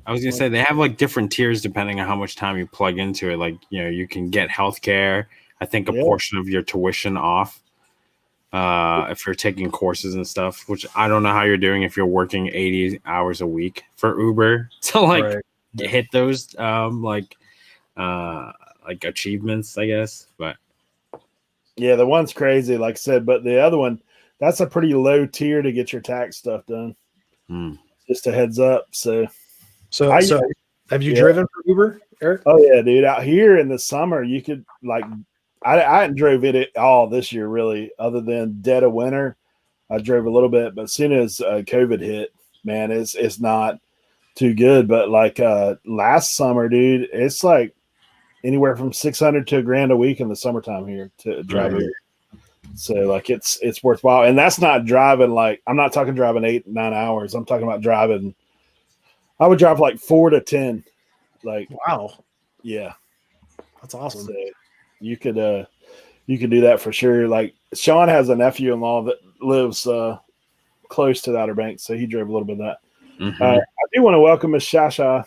I was gonna say they have like different tiers depending on how much time you plug into it. Like, you know, you can get healthcare, I think a portion of your tuition off if you're taking courses and stuff, which I don't know how you're doing if you're working 80 hours a week for Uber to like hit those like achievements, I guess. But yeah, the one's crazy, like I said, but the other one, that's a pretty low tier to get your tax stuff done. Just a heads up. So have you driven for Uber, Eric? Oh yeah, dude. Out here in the summer, you could like I hadn't drove it at all this year, really, other than dead of winter. I drove a little bit, but as soon as COVID hit, man, it's not too good. But like last summer, dude, it's like anywhere from $600 to $1,000 a week in the summertime here to drive here. So like it's worthwhile, and that's not driving like I'm not talking driving 8-9 hours. I'm talking about driving. I would drive like 4 to 10. Like wow, yeah, that's awesome. So you could do that for sure. Like Sean has a nephew-in-law that lives close to the Outer Banks, so he drove a little bit of that. I do want to welcome Miss Shasha,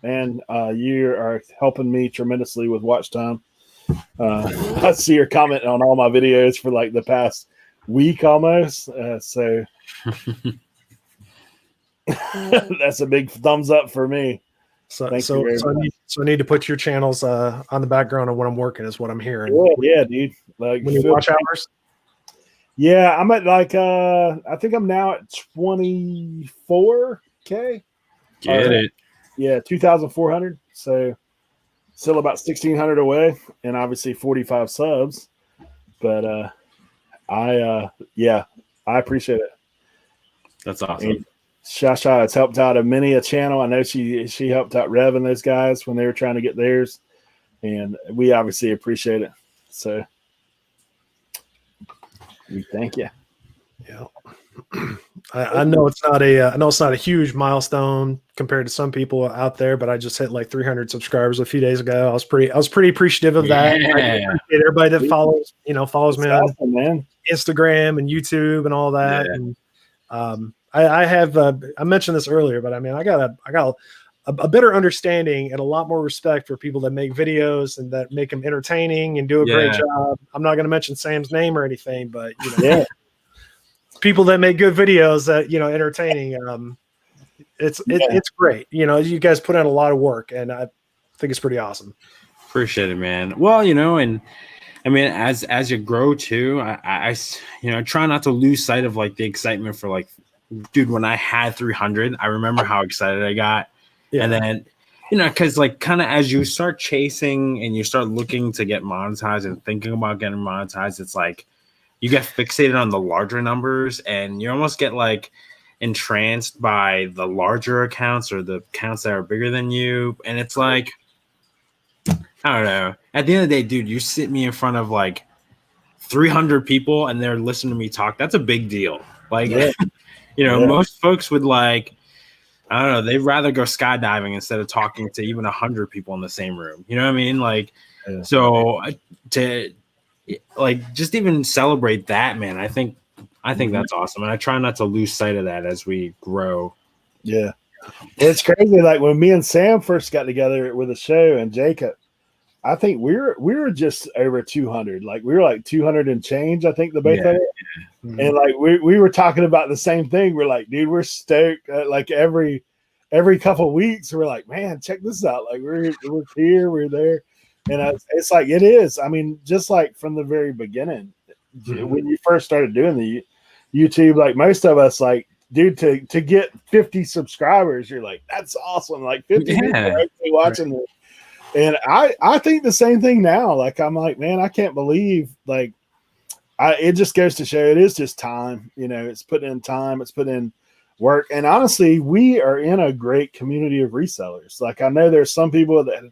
and you are helping me tremendously with watch time. I see your comment on all my videos for like the past week almost. So that's a big thumbs up for me. So I need to put your channels on the background of when I'm working is what I'm hearing. Yeah, dude. Like when you watch hours. Yeah, I'm at like I think I'm now at 24K. Get it. Yeah, 2,400. So still about 1,600 away, and obviously 45 subs. But I appreciate it. That's awesome. And Shasha has helped out many a channel. I know she helped out Rev and those guys when they were trying to get theirs, and we obviously appreciate it. So we thank you. Yeah. I know it's not a huge milestone compared to some people out there, but I just hit like 300 subscribers a few days ago. I was pretty apprecitive of that. I appreciate everybody that follows me on Instagram and YouTube and all that. Yeah. And I have I mentioned this earlier, but I mean I got a better understanding and a lot more respect for people that make videos and that make them entertaining and do a great job. I'm not going to mention Sam's name or anything, but you know, people that make good videos that, you know, entertaining. It's great. You know, you guys put in a lot of work, and I think it's pretty awesome. Appreciate it, man. Well, you know, and I mean, as you grow too, I you know, try not to lose sight of like the excitement for like, dude, when I had 300, I remember how excited I got. Yeah. And then, you know, because like kind of as you start chasing and you start looking to get monetized and thinking about getting monetized, it's like you get fixated on the larger numbers and you almost get like entranced by the larger accounts or the accounts that are bigger than you. And it's like, I don't know. At the end of the day, dude, you sit me in front of like 300 people and they're listening to me talk. That's a big deal. Like, you know, most folks would like, I don't know, they'd rather go skydiving instead of talking to even 100 people in the same room. You know what I mean? Like, so to like just even celebrate that, man, I think that's awesome. And I try not to lose sight of that as we grow. Yeah. It's crazy. Like when me and Sam first got together with a show and Jacob, I think we were just over 200. Like we were like 200 and change, I think the both of it. Mm-hmm. And like we were talking about the same thing. We're like, dude, we're stoked. Like every couple of weeks, we're like, man, check this out. Like we're here, we're there. And it's like, it is. I mean, just like from the very beginning, when you first started doing the YouTube, like most of us, like dude, to get 50 subscribers, you're like, that's awesome. Like 50 people are actually watching this. And I think the same thing now. Like, I'm like, man, I can't believe, like, it just goes to show it is just time. You know, it's put in time, it's put in work. And honestly, we are in a great community of resellers. Like, I know there's some people that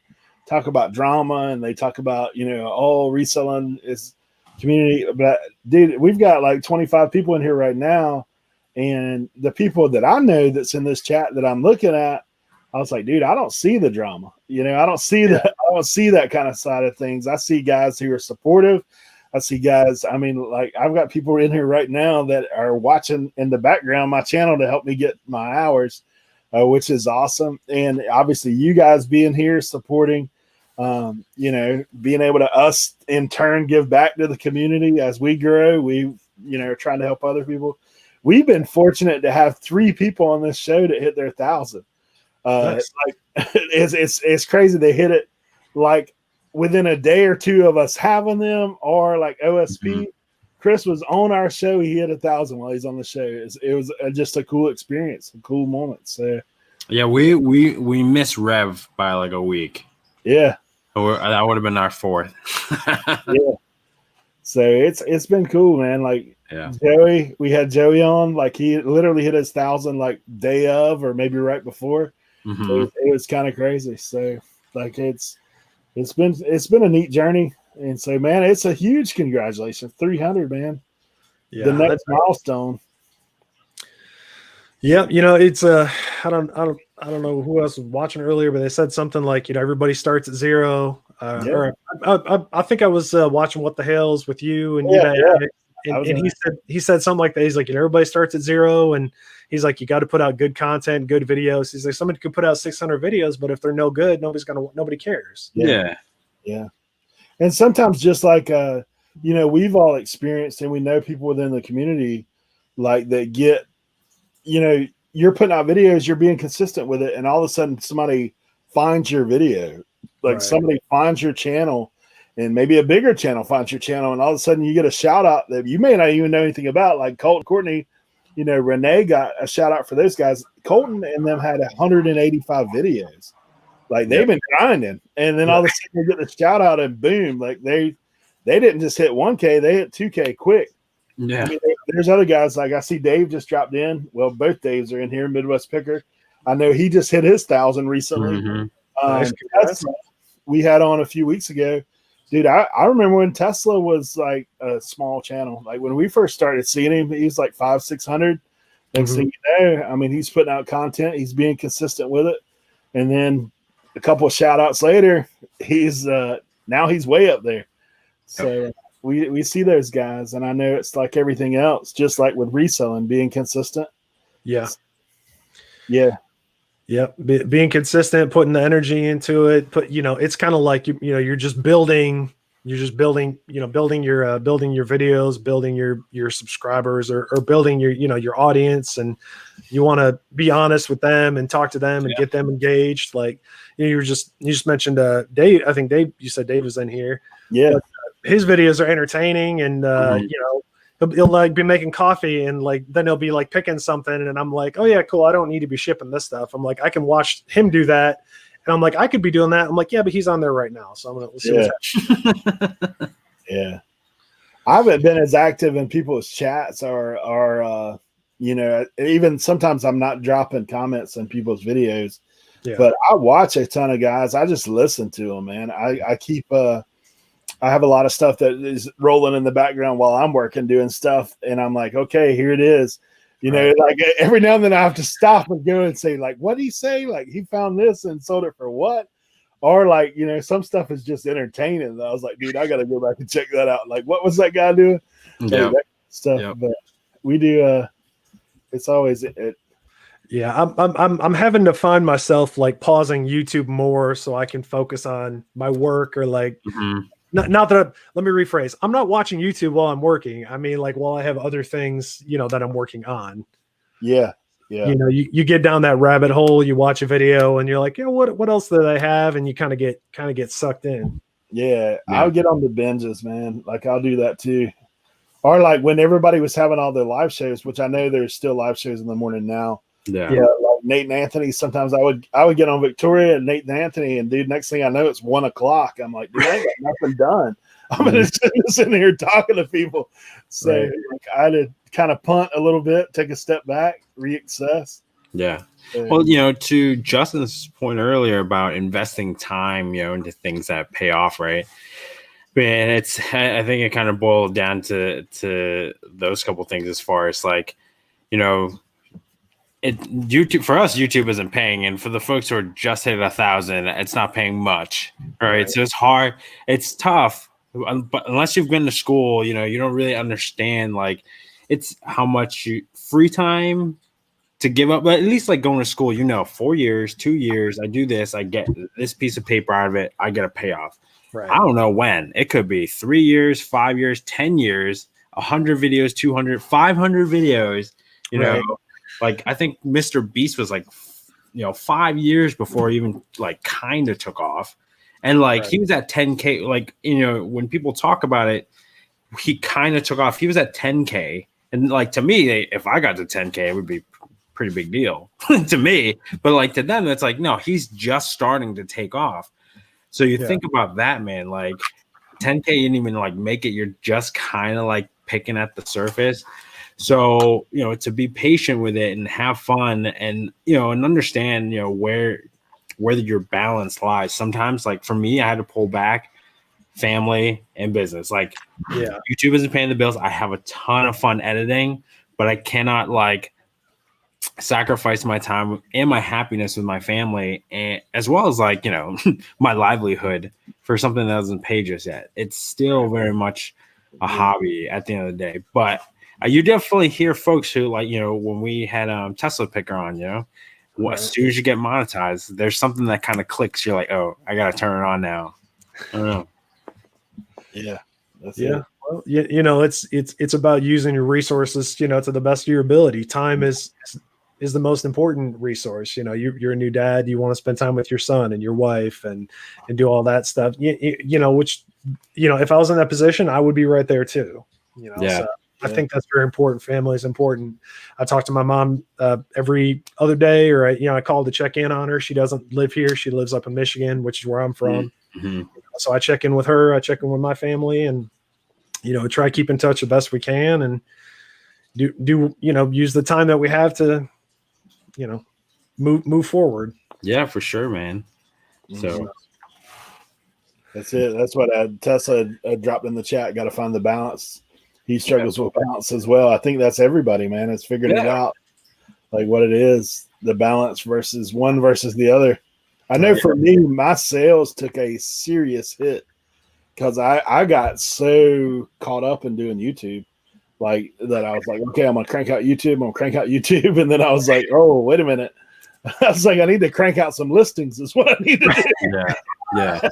talk about drama and they talk about, you know, oh, reselling is community. But dude, we've got like 25 people in here right now. And the people that I know that's in this chat that I'm looking at, I was like, dude, I don't see the drama. You know, I don't see that kind of side of things. I see guys who are supportive. I see guys, I mean, like, I've got people in here right now that are watching in the background my channel to help me get my hours, which is awesome. And obviously you guys being here supporting, you know, being able to us in turn give back to the community as we grow. We, you know, are trying to help other people. We've been fortunate to have 3 people on this show that hit their 1,000. Nice. Like, it's crazy. They hit it like within a day or two of us having them, or like OSP. Mm-hmm. Chris was on our show. He hit 1,000 while he's on the show. It was just a cool experience, a cool moment. So yeah, we missed Rev by like a week. Yeah, that would have been our 4th. Yeah. So it's been cool, man. Like, yeah, Joey, we had Joey on. Like, he literally hit his 1,000 like day of, or maybe right before. Mm-hmm. It was kind of crazy. So like it's been a neat journey. And so, man, it's a huge congratulations, 300, man. Yeah, the next milestone. Yeah, you know, it's I don't know who else was watching earlier, but they said something like, you know, everybody starts at 0. Or I think I was watching What the Hell's with you and and he said something like that. He's like, you know, everybody starts at 0, and he's like, you got to put out good content, good videos. He's like, somebody could put out 600 videos, but if they're no good, nobody cares. Yeah. And sometimes, just like you know, we've all experienced, and we know people within the community like that get, you know, you're putting out videos, you're being consistent with it, and all of a sudden somebody finds your video, like somebody finds your channel, and maybe a bigger channel finds your channel, and all of a sudden you get a shout out that you may not even know anything about. Like Colton, Courtney, you know, Renee got a shout out for those guys. Colton and them had 185 videos. Like, they've been grinding, and then all of a sudden they get the shout out, and boom, like they didn't just hit 1K, they hit 2K quick. Yeah. I mean, there's other guys, like I see Dave just dropped in. Well, both Daves are in here, Midwest Picker. I know he just hit his 1,000 recently. Mm-hmm. Tesla, we had on a few weeks ago. Dude, I remember when Tesla was like a small channel. Like, when we first started seeing him, he was like 500-600. Next thing you know, I mean, he's putting out content. He's being consistent with it. And then a couple of shout outs later, he's now he's way up there. So we see those guys, and I know it's like everything else, just like with reselling, being consistent. Yeah. Being consistent, putting the energy into it. You know, it's kind of like you're just building your videos, building your subscribers, or building your audience, and you want to be honest with them and talk to them and get them engaged. Like, you just mentioned Dave. I think Dave, you said Dave was in here. Yeah. But his videos are entertaining, and you know, he'll like be making coffee, and like then he'll be like picking something, and I'm like, oh yeah, cool. I don't need to be shipping this stuff. I'm like, I can watch him do that. And I'm like, I could be doing that. I'm like, yeah, but he's on there right now. So I'm going to see what's happening. Yeah. I haven't been as active in people's chats or you know, even sometimes I'm not dropping comments in people's videos, but I watch a ton of guys. I just listen to them, man. I keep, I have a lot of stuff that is rolling in the background while I'm working, doing stuff. And I'm like, okay, here it is. You know, like every now and then I have to stop and go and say, like, what did he say? Like, he found this and sold it for what? Or like, you know, some stuff is just entertaining. I was like, dude, I got to go back and check that out. Like, what was that guy doing? Like, that stuff. Yep. But we do. It's always it. Yeah, I'm having to find myself like pausing YouTube more so I can focus on my work, or like. Not that let me rephrase. I'm not watching YouTube while I'm working. I mean, like, while I have other things, you know, that I'm working on. Yeah. You know, you get down that rabbit hole, you watch a video, and you're like, what else do they have? And you kind of get sucked in. Yeah. I'll get on the binges, man. Like, I'll do that too. Or like when everybody was having all their live shows, which I know there's still live shows in the morning now. Yeah. Like Nate and Anthony. Sometimes I would get on Victoria and Nate and Anthony, and dude, next thing I know, it's 1 o'clock. I'm like, dude, I ain't got nothing done. I'm gonna sit here talking to people. So like, I had to kind of punt a little bit, take a step back, reassess. Yeah. Well, to Justin's point earlier about investing time, into things that pay off, right? Man, I think it kind of boiled down to those couple things as far as like, YouTube for us, YouTube isn't paying, and for the folks who are just hit 1,000, it's not paying much, right? So it's hard, it's tough, but unless you've been to school, you don't really understand like it's how much free time to give up. But at least like going to school, 4 years, 2 years, I do this, I get this piece of paper out of it, I get a payoff. Right. I don't know when. It could be 3 years, 5 years, 10 years, 100 videos, 200, 500 videos, Right. Like I think Mr. Beast was like, 5 years before even like kind of took off. And like he was at 10K, like, when people talk about it, he kind of took off. He was at 10K. And like to me, if I got to 10K, it would be pretty big deal to me. But like to them, it's like, no, he's just starting to take off. So you think about that, man, like 10K, you didn't even like make it. You're just kind of like picking at the surface. So, to be patient with it and have fun and, and understand, where your balance lies. Sometimes like for me, I had to pull back family and business. Like YouTube isn't paying the bills. I have a ton of fun editing, but I cannot like sacrifice my time and my happiness with my family, and as well as like my livelihood for something that doesn't pay just yet. It's still very much a hobby at the end of the day. But you definitely hear folks who like when we had Tesla Picker on, as soon as you get monetized, there's something that kind of clicks. You're like, oh, I gotta turn it on now. I don't know. Yeah, that's it. Well, it's about using your resources, to the best of your ability. Time is the most important resource. You're a new dad. You want to spend time with your son and your wife and do all that stuff. Which if I was in that position, I would be right there too. So I think that's very important. Family is important. I talk to my mom every other day, or I call to check in on her. She doesn't live here. She lives up in Michigan, which is where I'm from. Mm-hmm. So I check in with her. I check in with my family, and try to keep in touch the best we can, and do use the time that we have to move forward. Yeah, for sure, man. So that's it. That's what Tesla dropped in the chat. Got to find the balance. He struggles with balance as well. I think that's everybody, man. It's figuring it out, like what it is, the balance versus one versus the other. I know for me, my sales took a serious hit because I got so caught up in doing YouTube, like that I was like, okay, I'm gonna crank out YouTube, and then I was like, oh, wait a minute. I was like, I need to crank out some listings. Is what I need to do. Yeah.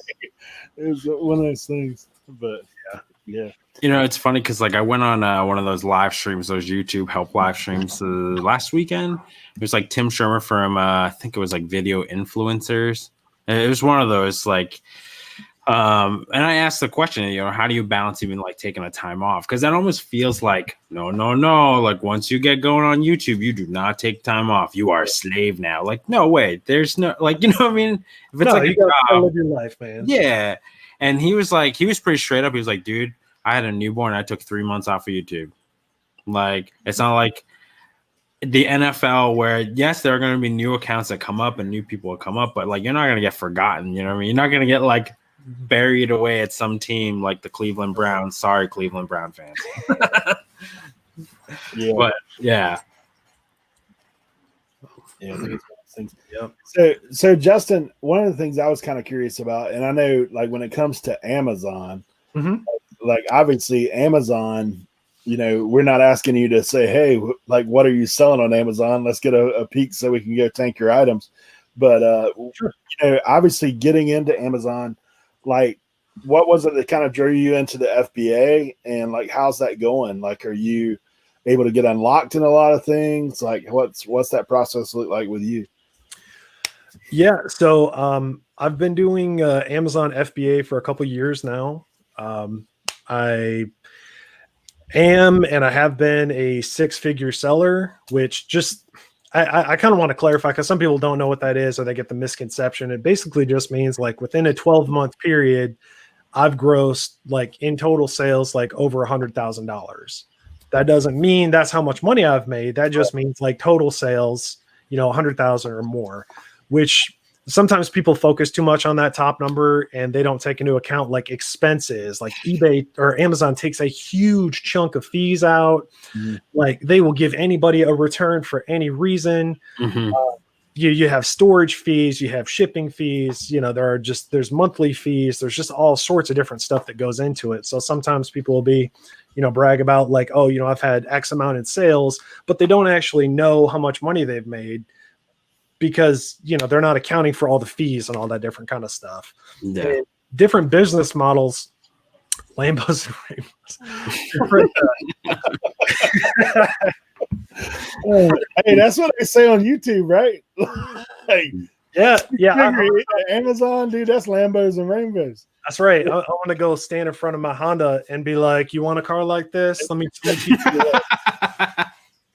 It was one of those things, but yeah. It's funny because like I went on one of those live streams, those YouTube help live streams last weekend. It was like Tim Shermer from I think it was like Video Influencers. It was one of those like, and I asked the question, how do you balance even like taking a time off? Because that almost feels like no. Like once you get going on YouTube, you do not take time off. You are a slave now. Like no way. There's no like what I mean. If it's like you gotta live your life, man. Yeah. And he was pretty straight up. He was like, dude, I had a newborn. I took 3 months off of YouTube. Like, it's not like the NFL where, yes, there are going to be new accounts that come up and new people will come up, but like, you're not going to get forgotten. You know what I mean? You're not going to get like buried away at some team like the Cleveland Browns. Sorry, Cleveland Brown fans. But yeah. Yeah, I think it's one of those things. Yep. So Justin, one of the things I was kind of curious about, and I know like when it comes to Amazon, like obviously Amazon, we're not asking you to say, hey, like what are you selling on Amazon? Let's get a peek so we can go tank your items. But obviously getting into Amazon, like what was it that kind of drew you into the FBA, and like how's that going? Like, are you able to get unlocked in a lot of things? Like what's that process look like with you? Yeah. So I've been doing Amazon FBA for a couple of years now. am and I have been a 6-figure seller, which just I kind of want to clarify because some people don't know what that is or they get the misconception. It basically just means like within a 12-month period, I've grossed like in total sales like over $100,000. That doesn't mean that's how much money I've made. That just means like total sales, 100,000 or more, which sometimes people focus too much on that top number and they don't take into account like expenses. Like eBay or Amazon takes a huge chunk of fees out. Mm-hmm. Like they will give anybody a return for any reason. Mm-hmm. You have storage fees, you have shipping fees, there's monthly fees, there's just all sorts of different stuff that goes into it. So sometimes people will be, brag about like, oh, I've had X amount in sales, but they don't actually know how much money they've made because, they're not accounting for all the fees and all that different kind of stuff. Yeah. And different business models, Lambos and Rainbows. Hey, that's what they say on YouTube, right? Like, yeah. Amazon, dude, that's Lambos and Rainbows. That's right. I want to go stand in front of my Honda and be like, "You want a car like this? Let me teach you."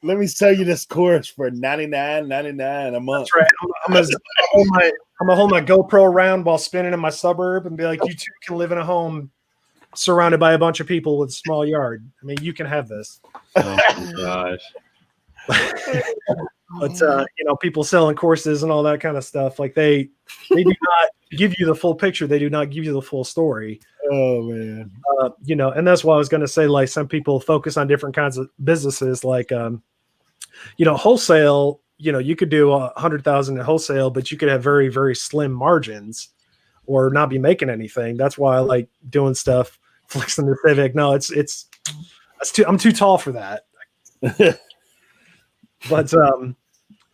Let me sell you this course for $99.99 a month. That's right. I'm gonna hold my GoPro around while spinning in my suburb and be like, "You too can live in a home surrounded by a bunch of people with a small yard. I mean, you can have this." Oh my gosh. But people selling courses and all that kind of stuff, like they do not give you the full picture. They do not give you the full story. Oh man. And that's why I was going to say, like, some people focus on different kinds of businesses, like, wholesale. You could do 100,000 in wholesale, but you could have very, very slim margins or not be making anything. That's why I like doing stuff, flexing the Civic. No, I'm too tall for that.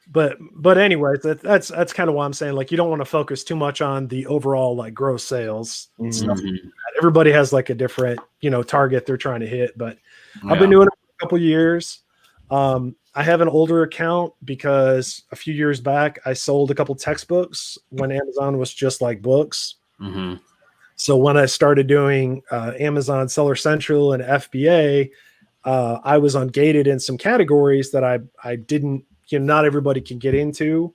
But anyways, that's kind of why I'm saying, like, you don't want to focus too much on the overall like gross sales stuff. Everybody has like a different, target they're trying to hit, but I've been doing it for a couple years. I have an older account because a few years back I sold a couple textbooks when Amazon was just like books. Mm-hmm. So when I started doing Amazon Seller Central and FBA, I was ungated in some categories that I didn't, not everybody can get into.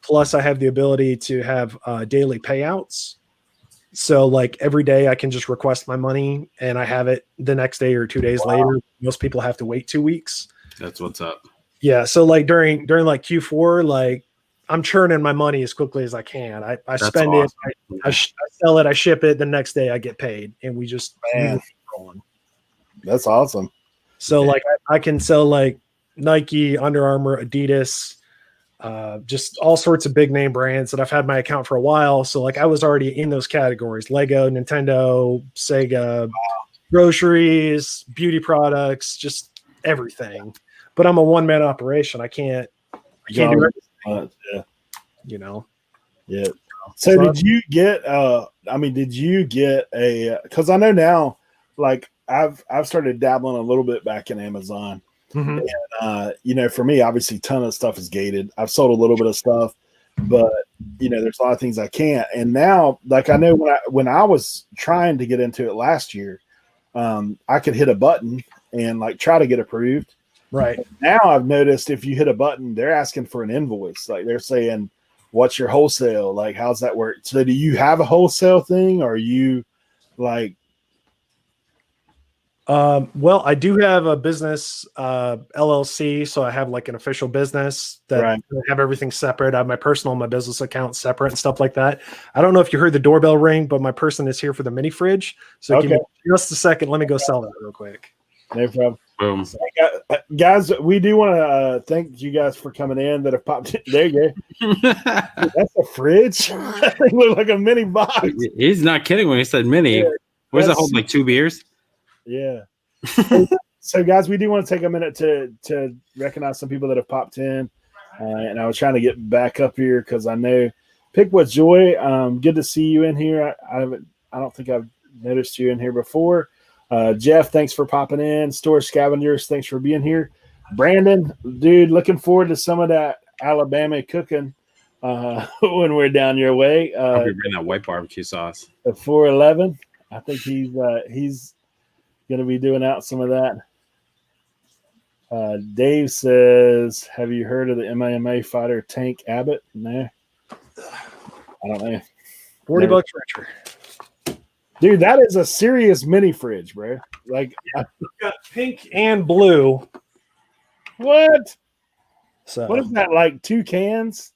Plus I have the ability to have daily payouts. So like every day I can just request my money and I have it the next day or 2 days later. Most people have to wait 2 weeks. That's what's up. Yeah. So like during like Q4, like I'm churning my money as quickly as I can. I spend awesome. It, I sell it, I ship it, the next day I get paid, and we just rolling. That's awesome. So like I can sell like Nike, Under Armour, Adidas, just all sorts of big name brands that I've had my account for a while. So like I was already in those categories: Lego, Nintendo, Sega, groceries, beauty products, just everything. But I'm a one-man operation. I can't do everything. Yeah. So did you get because I know now, like I've started dabbling a little bit back in Amazon. Mm-hmm. And for me, obviously ton of stuff is gated. I've sold a little bit of stuff, but there's a lot of things I can't. And now, like, I know when I was trying to get into it last year, I could hit a button and like try to get approved. Right. Now I've noticed if you hit a button, they're asking for an invoice. Like they're saying, what's your wholesale? Like, how's that work? So do you have a wholesale thing? Or are you like, well, I do have a business, LLC. So I have like an official business that I have everything separate. I have my personal and my business account separate and stuff like that. I don't know if you heard the doorbell ring, but my person is here for the mini fridge. So give me just a second. Let me go sell that real quick. No problem. Boom. So, guys, we do want to thank you guys for coming in that have popped in. There you go. That's a fridge. That thing looked like a mini box. He's not kidding when he said mini. Yeah, where's that hold? Like 2 beers? Yeah. So, guys, we do want to take a minute to recognize some people that have popped in. And I was trying to get back up here because I know Pick with Joy. Good to see you in here. I don't think I've noticed you in here before. Jeff, thanks for popping in. Storage Scavengers, thanks for being here. Brandon, dude, looking forward to some of that Alabama cooking when we're down your way. I'll be bringing that white barbecue sauce. The 411, I think he's going to be doing out some of that. Dave says, have you heard of the MMA fighter Tank Abbott? No. I don't know. $40 richer. Dude, that is a serious mini fridge, bro. Like, Got pink and blue. what? So What is that, like 2 cans?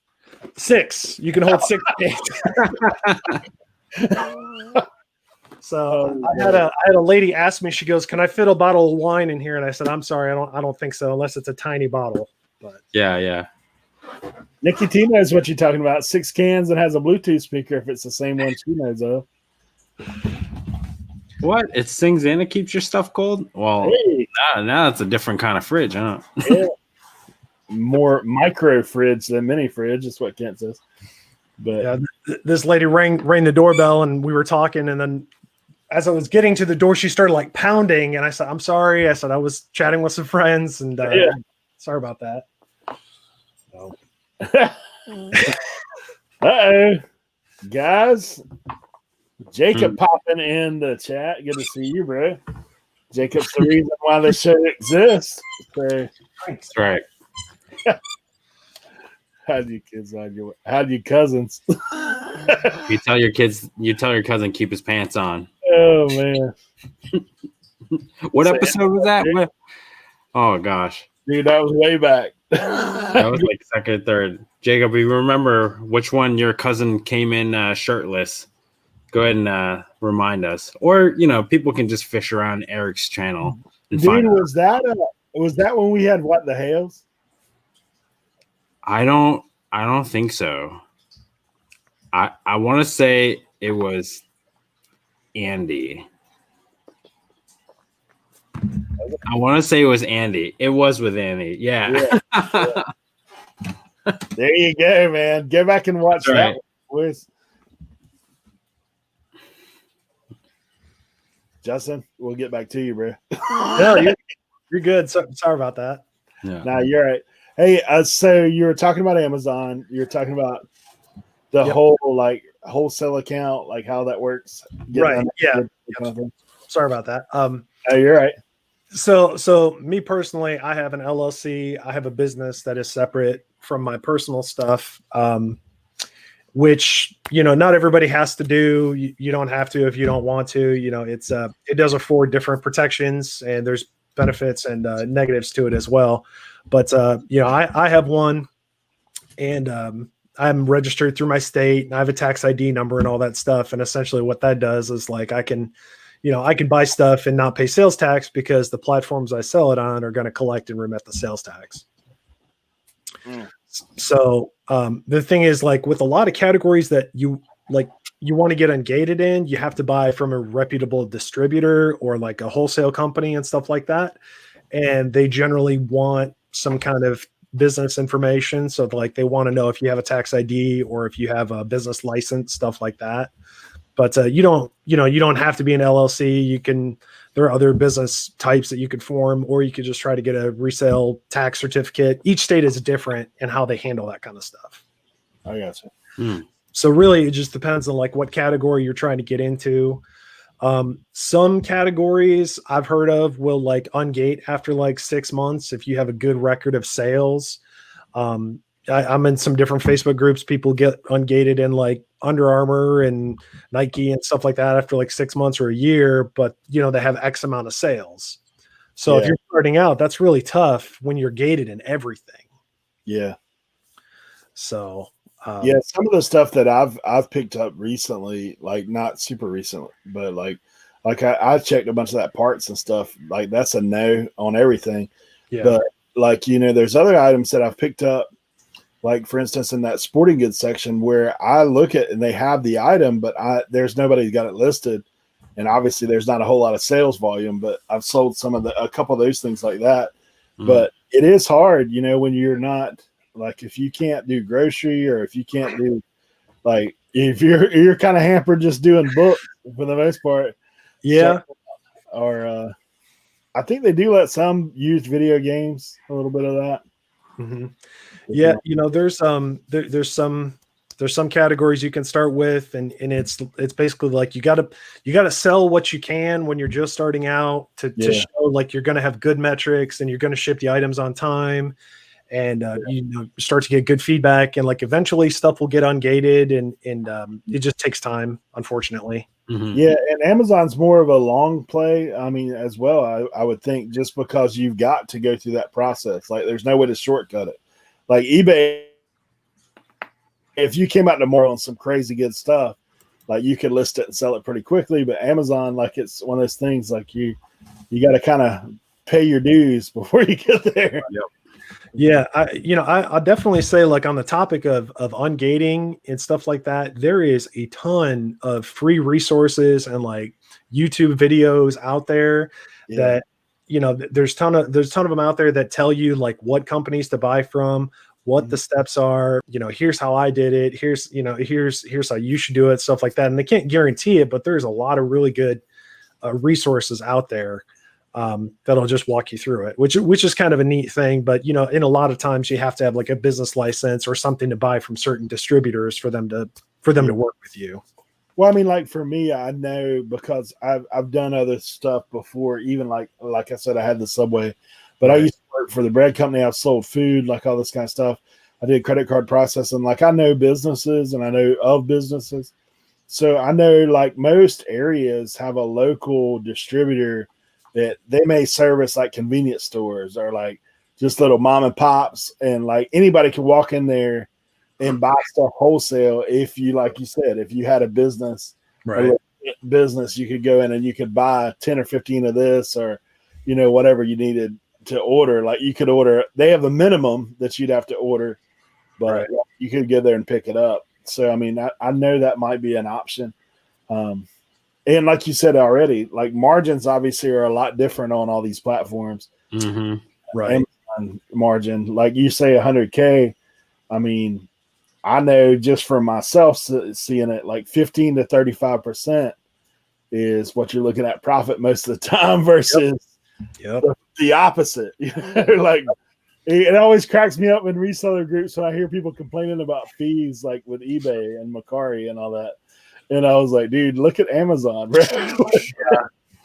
6. You can hold 6 cans. So I had a lady ask me, she goes, "Can I fit a bottle of wine in here?" And I said, "I'm sorry, I don't think so, unless it's a tiny bottle." But Yeah. Nikki T knows what you're talking about. 6 cans and has a Bluetooth speaker if it's the same one she knows of. What? It sings and it keeps your stuff cold? Well, Hey. now it's a different kind of fridge, huh? Yeah. More micro fridge than mini fridge is what Kent says. But yeah, this lady rang the doorbell and we were talking, and then as I was getting to the door, she started like pounding, and I said, "I'm sorry." I said I was chatting with some friends, and sorry about that. So. Uh-oh. Guys, Jacob popping in the chat. Good to see you, bro. Jacob's the reason why this show exists. So, That's right. how'd you kids how'd you cousins? You tell your cousin keep his pants on. Oh man. What episode was that? Oh gosh. Dude, that was way back. That was like second or third. Jacob, you remember which one your cousin came in shirtless? Go ahead and remind us. Or, people can just fish around Eric's channel. And Dude, was that when we had What the Hells? I don't think so. I want to say it was Andy. I want to say it was Andy. It was with Andy. Yeah. There you go, man. Go back and watch that one, boys. Justin, we'll get back to you, bro. No, you're good. So, sorry about that. Yeah. No, you're right. Hey, so you were talking about Amazon. You're talking about the whole like wholesale account, like how that works. Right. Yeah. Sorry about that. Oh, you're right. So me personally, I have an LLC. I have a business that is separate from my personal stuff, which, not everybody has to do. You don't have to if you don't want to. It does afford different protections, and there's benefits and negatives to it as well. But, I have one, and I'm registered through my state, and I have a tax ID number and all that stuff. And essentially what that does is like I can buy stuff and not pay sales tax because the platforms I sell it on are going to collect and remit the sales tax. So the thing is, like with a lot of categories that you want to get ungated in, you have to buy from a reputable distributor or like a wholesale company and stuff like that. And they generally want some kind of business information. So like they want to know if you have a tax ID or if you have a business license, stuff like that. But you don't have to be an LLC. There are other business types that you could form, or you could just try to get a resale tax certificate. Each state is different in how they handle that kind of stuff. I got you. So really, it just depends on like what category you're trying to get into. Some categories I've heard of will like ungate after like 6 months if you have a good record of sales. I'm in some different Facebook groups. People get ungated in like Under Armour and Nike and stuff like that after like 6 months or a year, but they have X amount of sales. So if you're starting out, that's really tough when you're gated in everything. Yeah. So some of the stuff that I've picked up recently, like not super recently, but like I checked a bunch of that parts and stuff. Like that's a no on everything. Yeah. But like there's other items that I've picked up. Like, for instance, in that sporting goods section where I look at and they have the item, but there's nobody got it listed. And obviously there's not a whole lot of sales volume, but I've sold a couple of those things like that. But it is hard, when you're not like, if you can't do grocery or if you can't do like, if you're kind of hampered just doing books for the most part. Yeah. Or I think they do let some use video games, a little bit of that. Mm-hmm. Yeah, there's some There's some categories you can start with, and it's basically like you gotta sell what you can when you're just starting out to show like you're gonna have good metrics and you're gonna ship the items on time, and start to get good feedback, and like eventually stuff will get ungated, and it just takes time, unfortunately. Mm-hmm. Yeah, and Amazon's more of a long play. I mean, as well, I would think, just because you've got to go through that process. Like, there's no way to shortcut it. Like eBay, if you came out tomorrow on some crazy good stuff, like you could list it and sell it pretty quickly. But Amazon, like, it's one of those things, like you got to kind of pay your dues before you get there. Yep. Yeah, I definitely say, like, on the topic of ungating and stuff like that, there is a ton of free resources and like YouTube videos out there that, there's ton of them out there that tell you like what companies to buy from, what the steps are, here's how I did it. Here's how you should do it, stuff like that. And they can't guarantee it, but there's a lot of really good resources out there that'll just walk you through it, which is kind of a neat thing. But, in a lot of times you have to have like a business license or something to buy from certain distributors for them to work with you. Well, I mean, like for me, I know because I've done other stuff before, even like I said, I had the Subway, but I used to work for the bread company. I've sold food, like all this kind of stuff. I did credit card processing. Like, I know businesses and I know of businesses. So I know like most areas have a local distributor that they may service, like convenience stores or like just little mom and pops, and like anybody can walk in there and buy stuff wholesale. If you, like you said, if you had a business, you could go in and you could buy 10 or 15 of this, or, whatever you needed to order. Like, you could order, they have a minimum that you'd have to order, but you could go there and pick it up. So, I mean, I know that might be an option. And like you said already, like margins obviously are a lot different on all these platforms. Mm-hmm. Right. Amazon margin, like you say, 100K. I mean, I know just for myself seeing it, like 15 to 35% is what you're looking at profit most of the time versus the opposite. Like, it always cracks me up in reseller groups when I hear people complaining about fees, like with eBay and Macari and all that. And I was like, dude, look at Amazon, bro.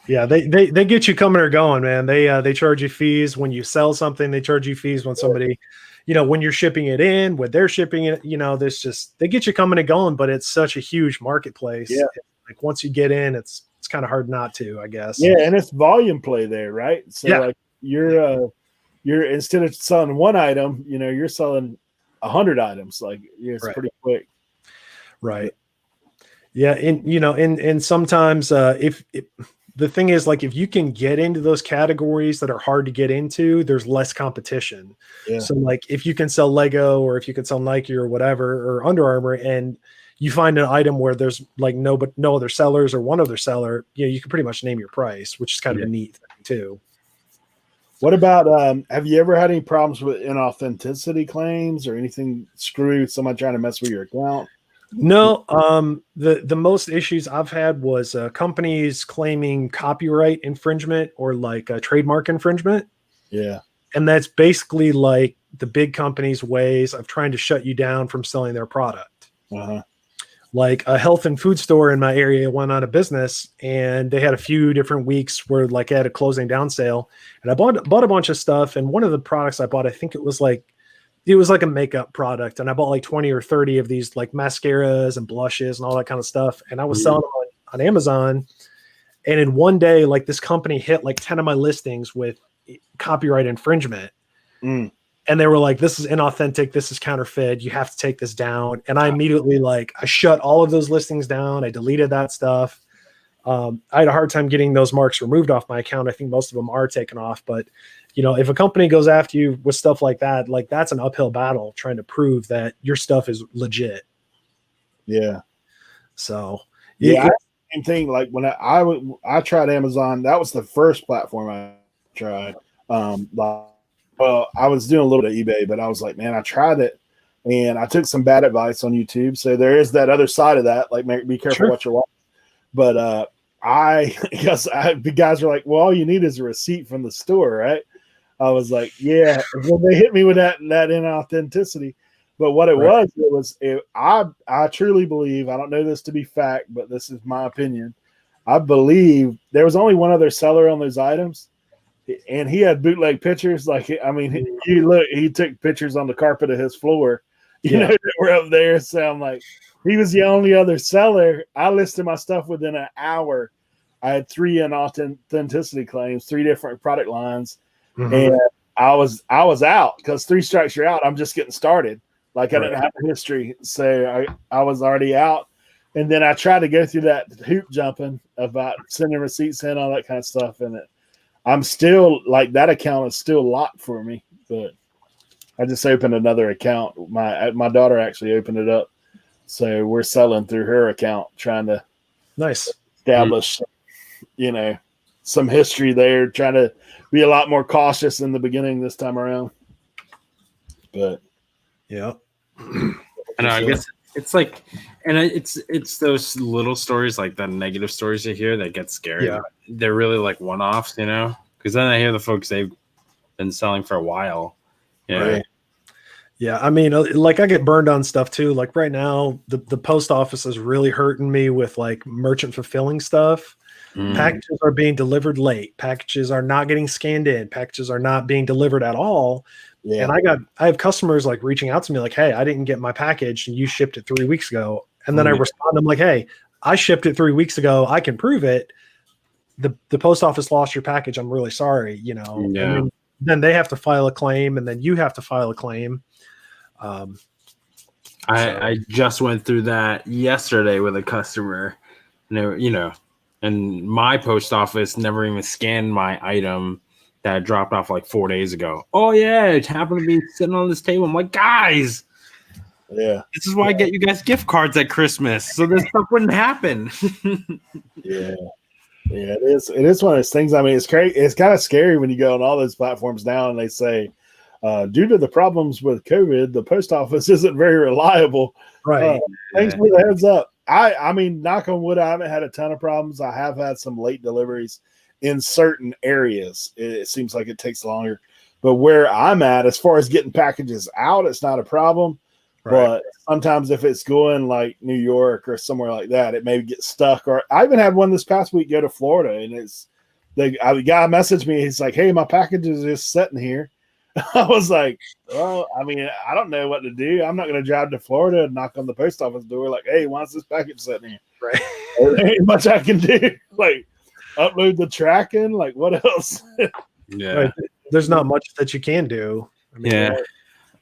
Yeah, they get you coming or going, man. They charge you fees when you sell something. They charge you fees when somebody, when you're shipping it in, when they're shipping it, they get you coming and going, but it's such a huge marketplace. Yeah. Like, once you get in, it's kind of hard not to, I guess. Yeah, and it's volume play there, right? So like you're instead of selling one item, you're selling 100 items. Like, it's pretty quick. Right. Yeah, and sometimes if the thing is, like, if you can get into those categories that are hard to get into, there's less competition. Yeah. So like, if you can sell Lego, or if you can sell Nike or whatever, or Under Armour, and you find an item where there's like no other sellers or one other seller, you can pretty much name your price, which is kind of a neat thing too. What about have you ever had any problems with inauthenticity claims or anything screwy, someone trying to mess with your account? No, the most issues I've had was companies claiming copyright infringement or like trademark infringement. Yeah. And that's basically like the big companies' ways of trying to shut you down from selling their product. Uh-huh. Like a health and food store in my area went out of business, and they had a few different weeks where like they had a closing down sale, and I bought a bunch of stuff. And one of the products I bought, I think it was like a makeup product, and I bought like 20 or 30 of these like mascaras and blushes and all that kind of stuff. And I was selling them on Amazon. And in one day, like this company hit like 10 of my listings with copyright infringement. And they were like, this is inauthentic. This is counterfeit. You have to take this down. And I immediately I shut all of those listings down. I deleted that stuff. I had a hard time getting those marks removed off my account. I think most of them are taken off, but if a company goes after you with stuff like that, like that's an uphill battle trying to prove that your stuff is legit. Yeah. So same thing. Like when I tried Amazon, that was the first platform I tried. Well, I was doing a little bit of eBay, but I was like, man, I tried it and I took some bad advice on YouTube. So there is that other side of that. Like, be careful what you're watching. But the guys were like, well, all you need is a receipt from the store, right? I was like, yeah. When they hit me with that inauthenticity, But what it was, I truly believe, I don't know this to be fact, but this is my opinion. I believe there was only one other seller on those items, and he had bootleg pictures. Like, I mean, he took pictures on the carpet of his floor, you know, that were up there. So I'm like, he was the only other seller. I listed my stuff within an hour. I had 3 inauthenticity claims, 3 different product lines, and I was out because 3 strikes you're out. I'm just getting started. Like, I didn't have a history, so I was already out. And then I tried to go through that hoop jumping about sending receipts in, all that kind of stuff, and I'm still like, that account is still locked for me. But I just opened another account. My daughter actually opened it up, so we're selling through her account, trying to establish, you know, some history there. Trying to be a lot more cautious in the beginning this time around. But yeah, and I guess it's like, and it's those little stories, like the negative stories you hear, that get scary. Yeah. They're really like one-offs, you know, because then I hear the folks they've been selling for a while. Yeah. Right. Yeah, I mean, like, I get burned on stuff too. Like right now, the post office is really hurting me with like merchant fulfilling stuff. Packages are being delivered late. Packages are not getting scanned in. Packages are not being delivered at all. Yeah. And I have customers like reaching out to me like, hey, I didn't get my package and you shipped it 3 weeks ago. And then I respond, I'm like, hey, I shipped it 3 weeks ago. I can prove it. The post office lost your package. I'm really sorry, you know. Yeah. And then they have to file a claim, and then you have to file a claim. I just went through that yesterday with a customer, and they were, you know, and my post office never even scanned my item that I dropped off like 4 days ago. Oh yeah, it happened to be sitting on this table. I'm like, guys, this is why I get you guys gift cards at Christmas, so this stuff wouldn't happen. Yeah, it is. It is one of those things. I mean, it's crazy. It's kind of scary when you go on all those platforms now and they say, due to the problems with COVID, the post office isn't very reliable. Right. Thanks for the heads up. I mean, knock on wood, I haven't had a ton of problems. I have had some late deliveries in certain areas. It seems like it takes longer. But where I'm at, as far as getting packages out, it's not a problem. Right. But sometimes if it's going like New York or somewhere like that, it may get stuck. Or I even had one this past week go to Florida, and the guy messaged me. He's like, hey, my package is just sitting here. I was like, well, I mean, I don't know what to do. I'm not going to drive to Florida and knock on the post office door like, hey, why is this package sitting here? Right. There ain't much I can do. Like, upload the tracking. Like, what else? Yeah. Right. There's not much that you can do. I mean,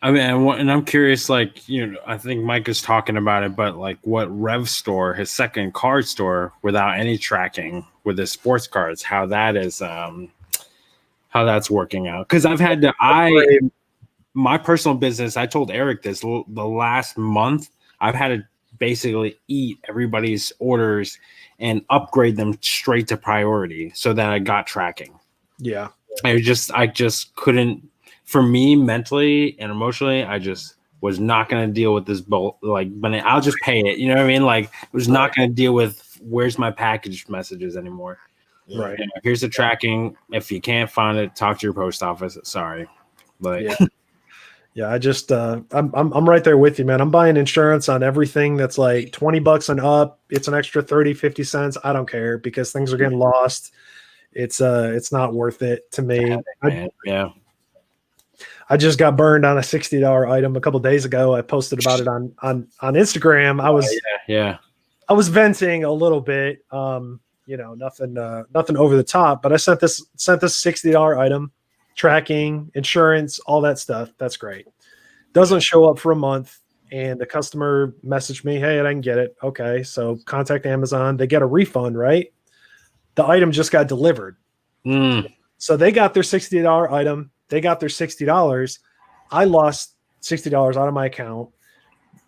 I mean, and I'm curious, like, you know, I think Mike is talking about it, but like what Rev Store, his second card store without any tracking with his sports cards, how that is, how that's working out. Because I've had to, my personal business, I told Eric this, the last month, I've had to basically eat everybody's orders and upgrade them straight to priority so that I got tracking. Yeah. I just couldn't. For me, mentally and emotionally, I just was not going to deal with this but I'll just pay it. You know what I mean? Like, I was not going to deal with where's my package messages anymore. Right. You know, here's the tracking. If you can't find it, talk to your post office. Sorry. Like, yeah. I just, I'm right there with you, man. I'm buying insurance on everything that's like $20 and up. It's an extra 30, 50 cents. I don't care because things are getting lost. It's not worth it to me. Yeah. I just got burned on a $60 item a couple of days ago. I posted about it on Instagram. I was venting a little bit, you know, nothing over the top, but I sent this $60 item, tracking, insurance, all that stuff. That's great. Doesn't show up for a month. And the customer messaged me, hey, I didn't get it. Okay. So contact Amazon. They get a refund, right? The item just got delivered. So they got their $60 item. They got their $60. I lost $60 out of my account.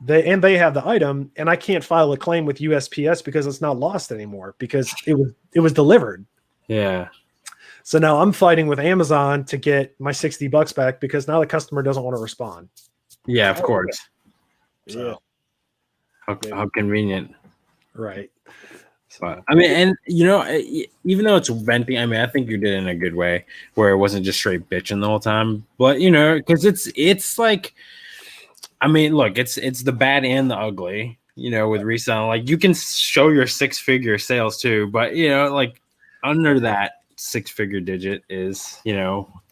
They have the item, and I can't file a claim with USPS because it's not lost anymore because it was delivered. Yeah. So now I'm fighting with Amazon to get my $60 back because now the customer doesn't want to respond. Yeah, of course. Yeah. How convenient. Right. But, I mean, and you know, even though it's venting, I mean, I think you did it in a good way where it wasn't just straight bitching the whole time. But you know, because it's like, I mean, look, it's the bad and the ugly, with reselling. Like, you can show your 6-figure sales too, but like under that 6-figure digit is,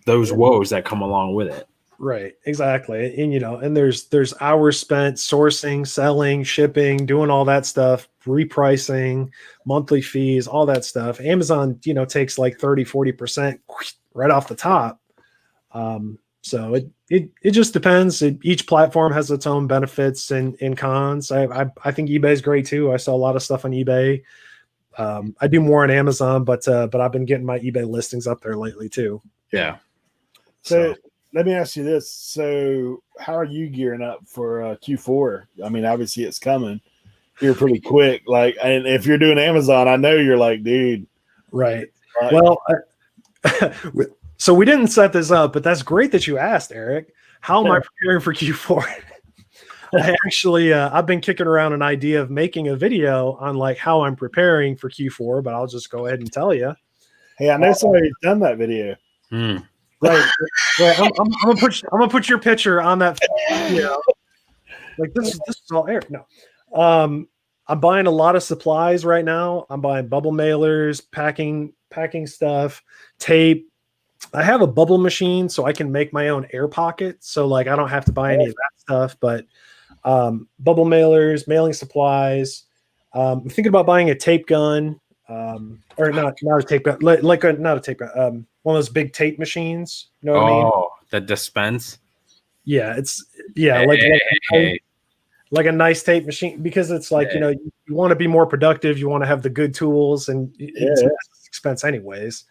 those woes that come along with it. Right, exactly. And there's hours spent sourcing, selling, shipping, doing all that stuff, repricing, monthly fees, all that stuff. Amazon, takes like 30-40% right off the top. So it just depends. Each platform has its own benefits and cons. I think eBay is great too. I sell a lot of stuff on eBay. I do more on Amazon, but I've been getting my eBay listings up there lately too. Yeah. So let me ask you this. So how are you gearing up for Q4? I mean, obviously it's coming here pretty quick. Like, and if you're doing Amazon, I know you're like, dude. Right. Well, so we didn't set this up, but that's great that you asked, Eric. How am I preparing for Q4? I actually, I've been kicking around an idea of making a video on like how I'm preparing for Q4, but I'll just go ahead and tell you. Hey, I know somebody's done that video. Right. I'm gonna put your picture on that. Like this is all Eric. No, I'm buying a lot of supplies right now. I'm buying bubble mailers, packing stuff, tape. I have a bubble machine, so I can make my own air pocket. So like I don't have to buy any of that stuff. But bubble mailers, mailing supplies. I'm thinking about buying a tape gun, or not a tape gun, not a tape gun. One of those big tape machines. You know what I mean? Oh, that dispense. Yeah, Hey. Like a nice tape machine, because it's like, you want to be more productive. You want to have the good tools, and it's expense anyways.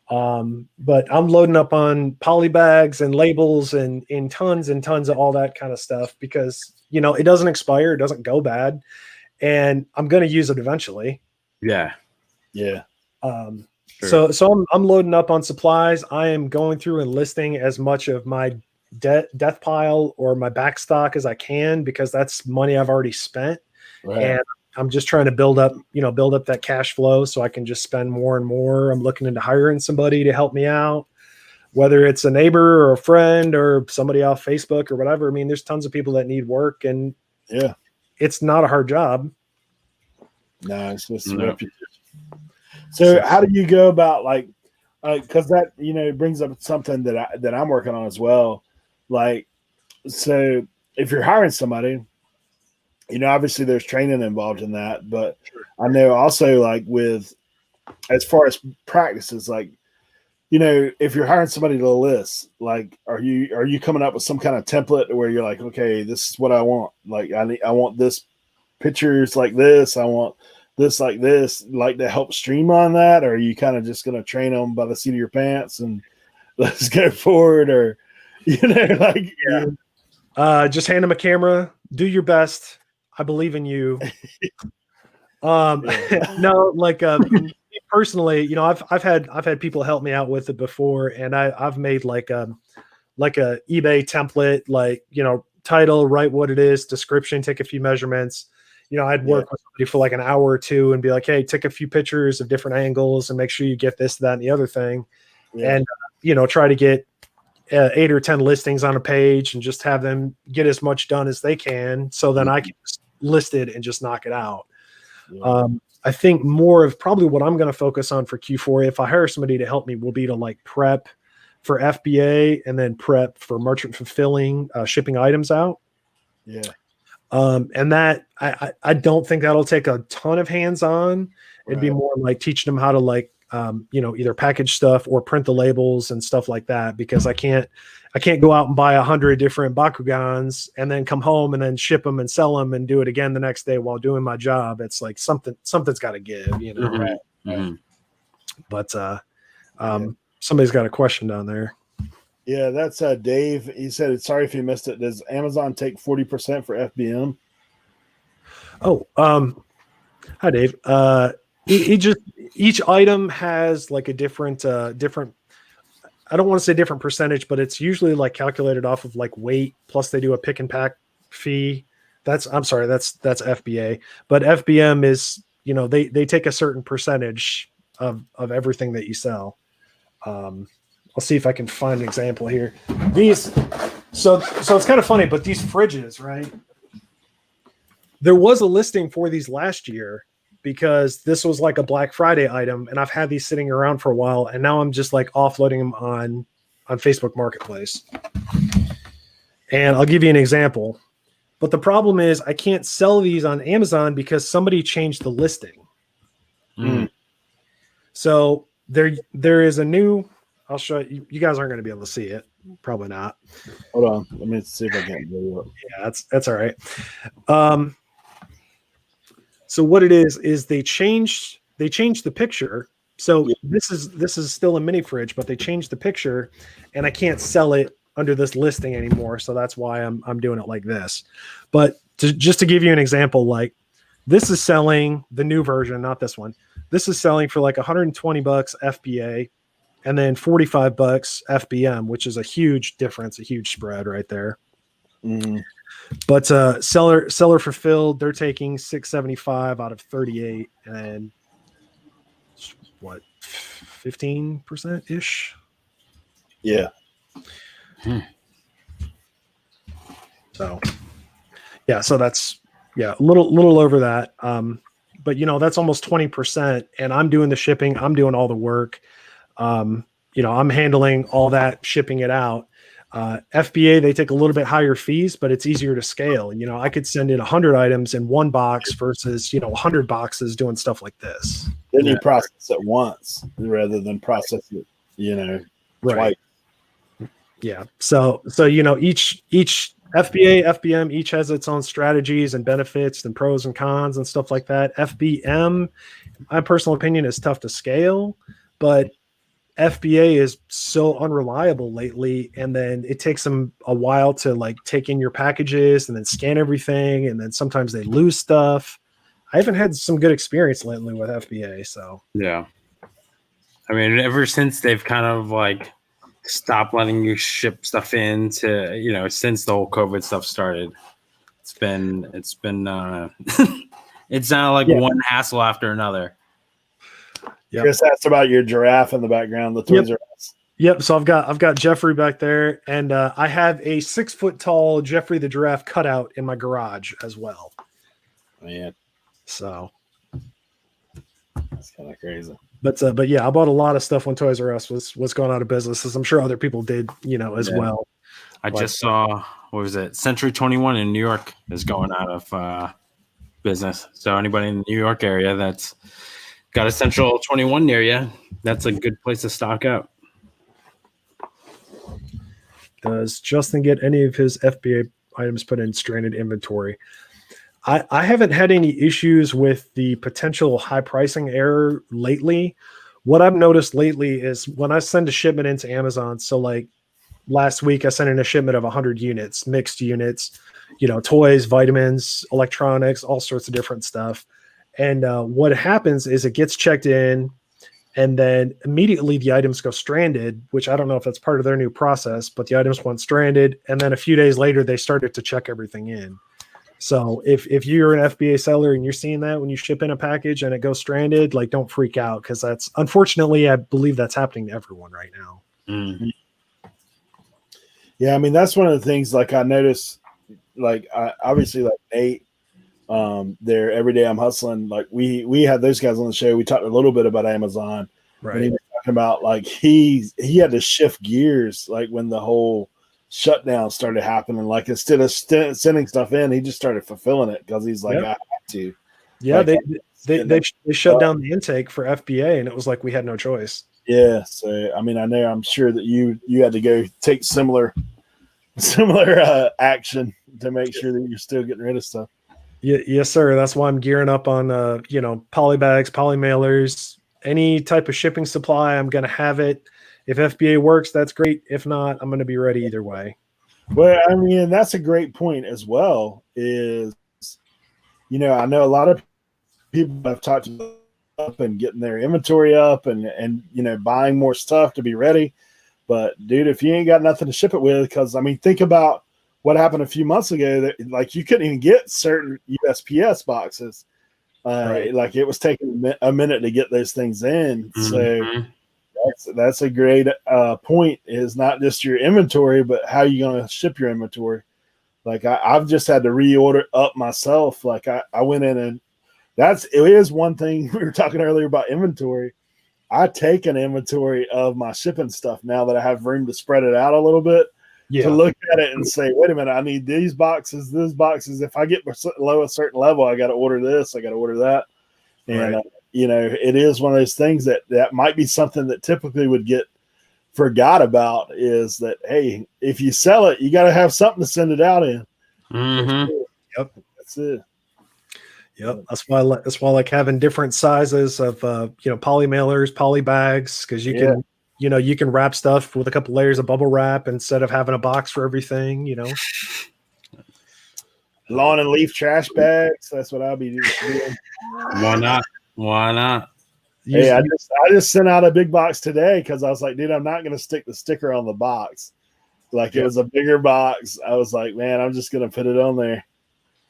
But I'm loading up on poly bags and labels and tons and tons of all that kind of stuff because, it doesn't expire. It doesn't go bad. And I'm going to use it eventually. Yeah. Yeah. Sure. So I'm loading up on supplies. I am going through and listing as much of my death pile or my back stock as I can, because that's money I've already spent. Right. And I'm just trying to build up that cash flow so I can just spend more and more. I'm looking into hiring somebody to help me out, whether it's a neighbor or a friend or somebody off Facebook or whatever. I mean, there's tons of people that need work, and it's not a hard job. No, it's just So how do you go about because that, brings up something that I'm working on as well. Like, so if you're hiring somebody, obviously there's training involved in that, but I know also like with, as far as practices, like, if you're hiring somebody to list, like, are you coming up with some kind of template where you're like, okay, this is what I want. Like, I want this pictures like this. I want this like this, like to help streamline that? Or are you kind of just going to train them by the seat of your pants and let's go forward? Or, just hand them a camera, do your best. I believe in you. No, like personally, I've had people help me out with it before, and I've made like a eBay template, like, title, write what it is, description, take a few measurements. I'd work with somebody for like an hour or two and be like, hey, take a few pictures of different angles and make sure you get this, that, and the other thing. And, try to get 8 or 10 listings on a page and just have them get as much done as they can. So then I can just list it and just knock it out. I think more of probably what I'm going to focus on for Q4, if I hire somebody to help me, will be to like prep for FBA and then prep for merchant fulfilling, shipping items out. Yeah. And that I don't think that'll take a ton of hands-on. It'd be more like teaching them how to like, either package stuff or print the labels and stuff like that, because I can't go out and buy 100 different Bakugans and then come home and then ship them and sell them and do it again the next day while doing my job. It's like something's got to give, Mm-hmm. But somebody's got a question down there. Yeah, that's Dave. He said, sorry if you missed it. Does Amazon take 40% for FBM? Oh, hi, Dave. Each item has like a different, I don't want to say different percentage, but it's usually like calculated off of like weight, plus they do a pick and pack fee. That's FBA, but FBM is, they take a certain percentage of everything that you sell. I'll see if I can find an example here. So it's kind of funny, but these fridges, right? There was a listing for these last year because this was like a Black Friday item, and I've had these sitting around for a while, and now I'm just like offloading them on Facebook Marketplace. And I'll give you an example. But the problem is I can't sell these on Amazon because somebody changed the listing. Mm. So there is a new, I'll show you. You guys aren't going to be able to see it. Probably not. Hold on. Let me see if I can do it. Yeah, that's all right. So what it is they changed the picture. So this is still a mini fridge, but they changed the picture, and I can't sell it under this listing anymore. So that's why I'm doing it like this. But just to give you an example, like this is selling the new version, not this one. This is selling for like $120 FBA, and then $45 FBM, which is a huge difference, a huge spread right there. Mm-hmm. But seller fulfilled, they're taking $675 out of 38, and what, 15% ish. Yeah. So yeah, so that's a little over that. But that's almost 20%, and I'm doing the shipping, I'm doing all the work. I'm handling all that, shipping it out. FBA, they take a little bit higher fees, but it's easier to scale. I could send in 100 items in one box versus 100 boxes doing stuff like this. Then you process it once rather than process it, right. twice. Yeah. So each FBA, FBM each has its own strategies and benefits and pros and cons and stuff like that. FBM, my personal opinion, is tough to scale, but FBA is so unreliable lately, and then it takes them a while to like take in your packages and then scan everything, and then sometimes they lose stuff. I haven't had some good experience lately with FBA. So yeah, I mean, ever since they've kind of like stopped letting you ship stuff in to, since the whole COVID stuff started, it's been it's not like one hassle after another. Yep. Chris asked about your giraffe in the background, the Toys R Us. Yep. So I've got Jeffrey back there, and I have a 6 foot tall Jeffrey the giraffe cutout in my garage as well. Man, so that's kind of crazy. But yeah, I bought a lot of stuff when Toys R Us was going out of business, as I'm sure other people did, as well. I just saw, what was it? Century 21 in New York is going out of business. So anybody in the New York area that's got a Central 21 near you, that's a good place to stock up. Does Justin get any of his FBA items put in stranded inventory? I haven't had any issues with the potential high pricing error lately. What I've noticed lately is when I send a shipment into Amazon, so like last week I sent in a shipment of 100 units, mixed units, toys, vitamins, electronics, all sorts of different stuff. And what happens is it gets checked in, and then immediately the items go stranded, which I don't know if that's part of their new process, but the items went stranded. And then a few days later, they started to check everything in. So if you're an FBA seller and you're seeing that when you ship in a package and it goes stranded, like, don't freak out, because that's, unfortunately, I believe that's happening to everyone right now. Mm-hmm. Yeah, I mean, that's one of the things, like, I noticed, like, obviously, like, Nate, there every day I'm hustling. Like, we had those guys on the show. We talked a little bit about Amazon. Right. And he was talking about, like, he had to shift gears, like, when the whole shutdown started happening. Like, instead of sending stuff in, he just started fulfilling it because he's like, I have to. Yeah, like, they shut down the intake for FBA, and it was like we had no choice. Yeah, so I mean, I'm sure that you had to go take similar action to make sure that you're still getting rid of stuff. Yes, sir. That's why I'm gearing up on poly bags, poly mailers, any type of shipping supply. I'm going to have it. If FBA works, that's great. If not, I'm going to be ready either way. Well, I mean, that's a great point as well. Is, I know a lot of people have talked up and getting their inventory up and buying more stuff to be ready. But dude, if you ain't got nothing to ship it with, because I mean, think about what happened a few months ago. That, like, you couldn't even get certain USPS boxes. Right. Like, it was taking a minute to get those things in. Mm-hmm. So That's a great point. Is not just your inventory, but how you going to ship your inventory. Like I've just had to reorder up myself. Like I went in and it is one thing we were talking earlier about inventory. I take an inventory of my shipping stuff now that I have room to spread it out a little bit to look at it and say, wait a minute, I need these boxes, these boxes. If I get below a certain level, I got to order this, I got to order that. And, it is one of those things that might be something that typically would get forgot about is that, hey, if you sell it, you got to have something to send it out in. Mm-hmm. Yep. That's it. Yep, that's why I like having different sizes of poly mailers, poly bags, because you can wrap stuff with a couple layers of bubble wrap instead of having a box for everything. Lawn and leaf trash bags. That's what I'll be doing. Why not? Hey, I just sent out a big box today because I was like, dude, I'm not going to stick the sticker on the box. Like it was a bigger box. I was like, man, I'm just going to put it on there.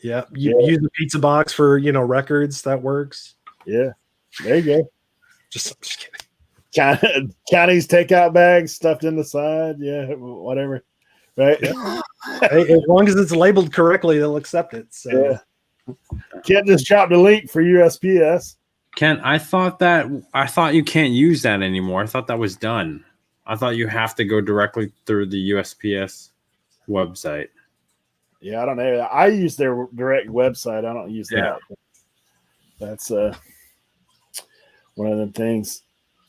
Yeah, use the pizza box for records. That works. Yeah, there you go. Just kidding. Chinese takeout bags stuffed in the side. Yeah, whatever. Right. Yeah. Hey, as long as it's labeled correctly, they'll accept it. So Kent just dropped a link for USPS. Kent, I thought you can't use that anymore. I thought that was done. I thought you have to go directly through the USPS website. Yeah, I don't know. I use their direct website. I don't use that. That's one of them things.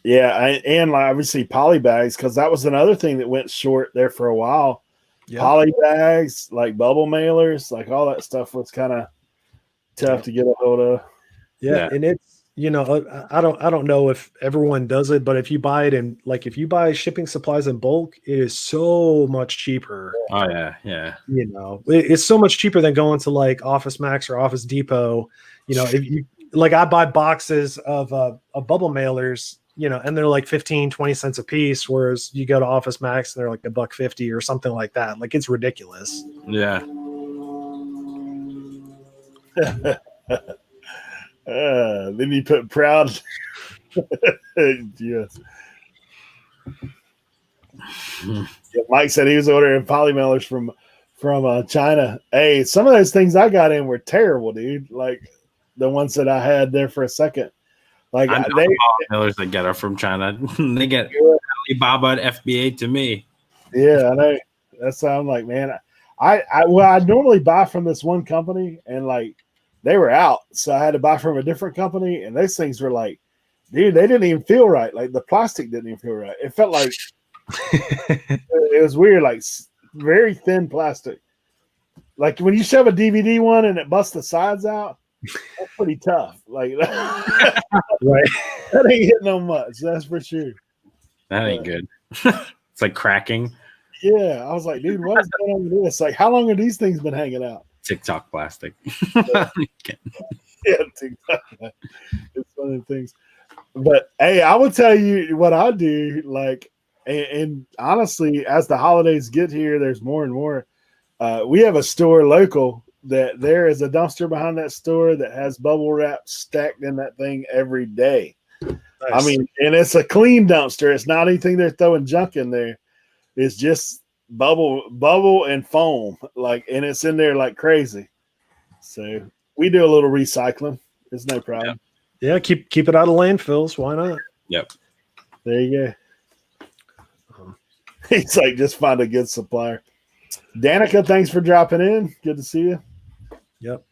Yeah, and obviously poly bags, because that was another thing that went short there for a while. Yeah. Poly bags, like bubble mailers, like all that stuff was kind of tough to get a hold of. Yeah, and it's I don't know if everyone does it, but if you buy it if you buy shipping supplies in bulk, it is so much cheaper. Oh yeah. It's so much cheaper than going to like Office Max or Office Depot. If you I buy boxes of bubble mailers, and they're like 15-20 cents a piece, whereas you go to Office Max and they're like $1.50 or something like that. Like it's ridiculous. Yeah. Then you put proud. Yes. Yeah, Mike said he was ordering poly mailers from China. Hey, some of those things I got in were terrible, dude. Like the ones that I had there for a second. Like I know mailers that get are from China. They get Alibaba and FBA to me. Yeah, I know. That's how I'm like, man. I normally buy from this one company, and like they were out, so I had to buy from a different company, and those things were like, dude, they didn't even feel right. Like the plastic didn't even feel right. It felt like it was weird, like very thin plastic. Like when you shove a DVD one and it busts the sides out, that's pretty tough. Like right, that ain't hitting on much. That's for sure. That ain't good. It's like cracking. Yeah, I was like, dude, what is going on with this? Like, how long have these things been hanging out? TikTok plastic. Yeah, TikTok. It's one of the things. But hey, I will tell you what I do. Like, and honestly, as the holidays get here, there's more and more. We have a store local that there is a dumpster behind that store that has bubble wrap stacked in that thing every day. Nice. I mean, and it's a clean dumpster. It's not anything they're throwing junk in there. It's just bubble and foam, like, and it's in there like crazy. So we do a little recycling. It's no problem. Yeah, keep it out of landfills. Why not? Yep. There you go. He's like, just find a good supplier. Danica, thanks for dropping in. Good to see you. Yep.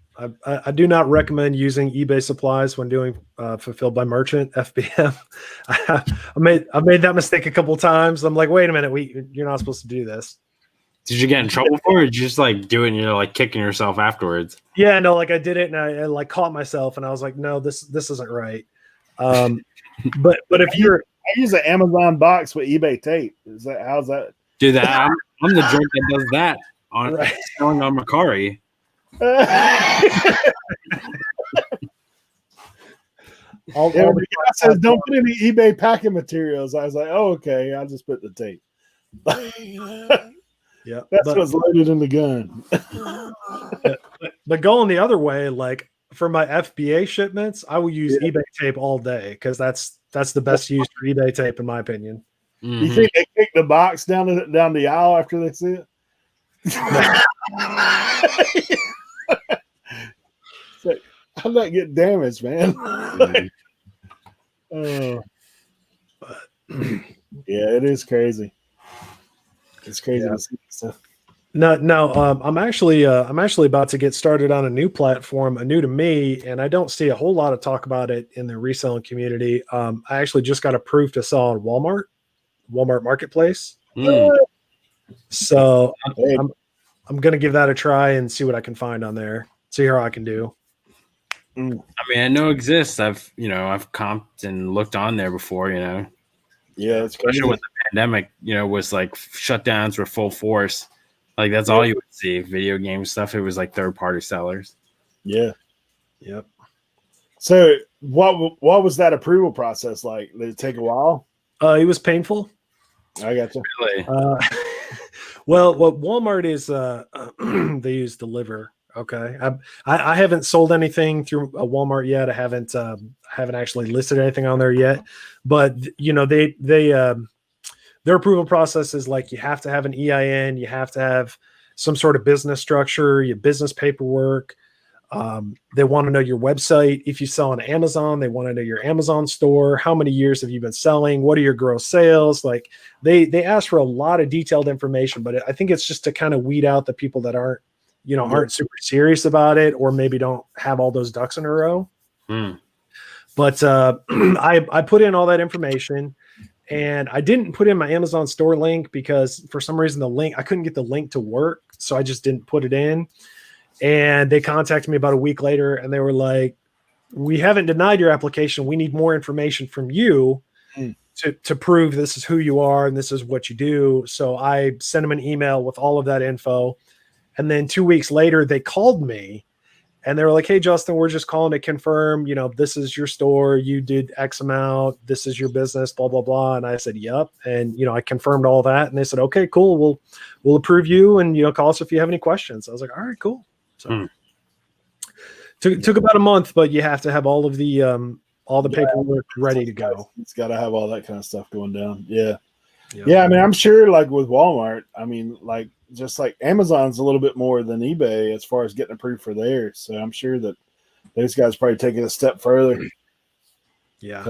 I do not recommend using eBay supplies when doing fulfilled by merchant FBM. I made that mistake a couple of times. I'm like, wait a minute, you're not supposed to do this. Did you get in trouble for it? Or did you just like do it and you're like kicking yourself afterwards? Yeah, no, like I did it and I like caught myself and I was like, no, this isn't right. But if I use an Amazon box with eBay tape. How's that? Do that. I'm the jerk that does that on selling on Mercari. All the guy says don't put any eBay packing materials. I was like, oh, okay, I'll just put the tape. Yeah, that's what's loaded in the gun. But going the other way, like for my FBA shipments, I will use eBay tape all day because that's the best use for eBay tape in my opinion. You think they kick the box down the aisle after they see it? It's like, how'd that get damaged, man? Oh, yeah, it is crazy. It's crazy to see stuff. No. I'm actually about to get started on a new platform, new to me, and I don't see a whole lot of talk about it in the reselling community. I actually just got approved to sell on Walmart Marketplace. So I'm going to give that a try and see what I can find on there. See how I can do. I mean, I know it exists. I've comped and looked on there before, Yeah, it's crazy. Especially when the pandemic, was like shutdowns were full force. Like that's all you would see. Video game stuff. It was like third-party sellers. Yeah. Yep. So what was that approval process like? Did it take a while? It was painful. I got you. Really? Well, what Walmart is, they use Deliver. Okay. I haven't sold anything through a Walmart yet. I haven't actually listed anything on there yet, but their approval process is like, you have to have an EIN, you have to have some sort of business structure, your business paperwork. They want to know your website. If you sell on Amazon, they want to know your Amazon store. How many years have you been selling? What are your gross sales? Like they ask for a lot of detailed information, but I think it's just to kind of weed out the people that aren't super serious about it, or maybe don't have all those ducks in a row. But I put in all that information, and I didn't put in my Amazon store link because for some reason I couldn't get the link to work. So I just didn't put it in. And they contacted me about a week later, and they were like, we haven't denied your application. We need more information from you to prove this is who you are and this is what you do. So I sent them an email with all of that info. And then 2 weeks later, they called me and they were like, hey, Justin, we're just calling to confirm, this is your store. You did X amount. This is your business, blah, blah, blah. And I said, yep. And, I confirmed all that. And they said, okay, cool. We'll approve you. And, call us if you have any questions. I was like, all right, cool. So took about a month, but you have to have all of the paperwork ready to go. It's got to have all that kind of stuff going down. Yeah. Yeah. I mean, I'm sure like with Walmart, I mean, like just like Amazon's a little bit more than eBay as far as getting approved for theirs. So I'm sure that those guys probably take it a step further. Yeah.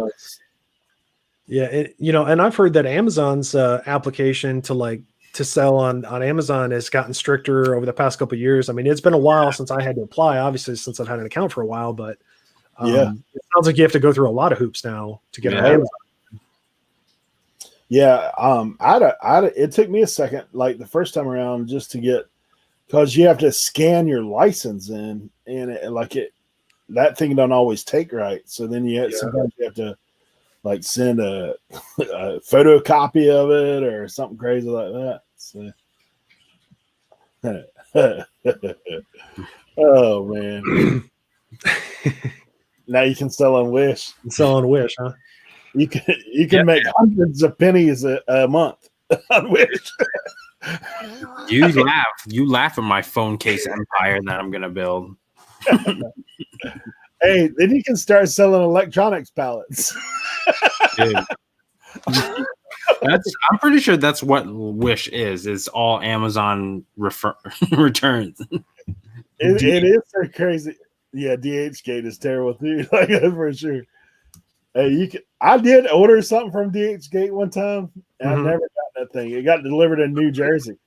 Yeah. And I've heard that Amazon's application to sell on Amazon has gotten stricter over the past couple of years. I mean, it's been a while since I had to apply, obviously, since I've had an account for a while, but it sounds like you have to go through a lot of hoops now to get on Amazon. Yeah. It took me a second, like the first time around, just to get, because you have to scan your license in, and that thing don't always take right. So then sometimes you have to like send a photocopy of it or something crazy like that. So. Oh man. Now you can sell on Wish. Sell on Wish, huh? You can make hundreds of pennies a month on Wish. You laugh at my phone case empire that I'm gonna build. Hey, then you can start selling electronics pallets. Dude. I'm pretty sure that's what Wish is. It's all Amazon returns. It is so crazy. Yeah, DHgate is terrible too. Like for sure. Hey, I did order something from DHgate one time, and I never got that thing. It got delivered in New Jersey.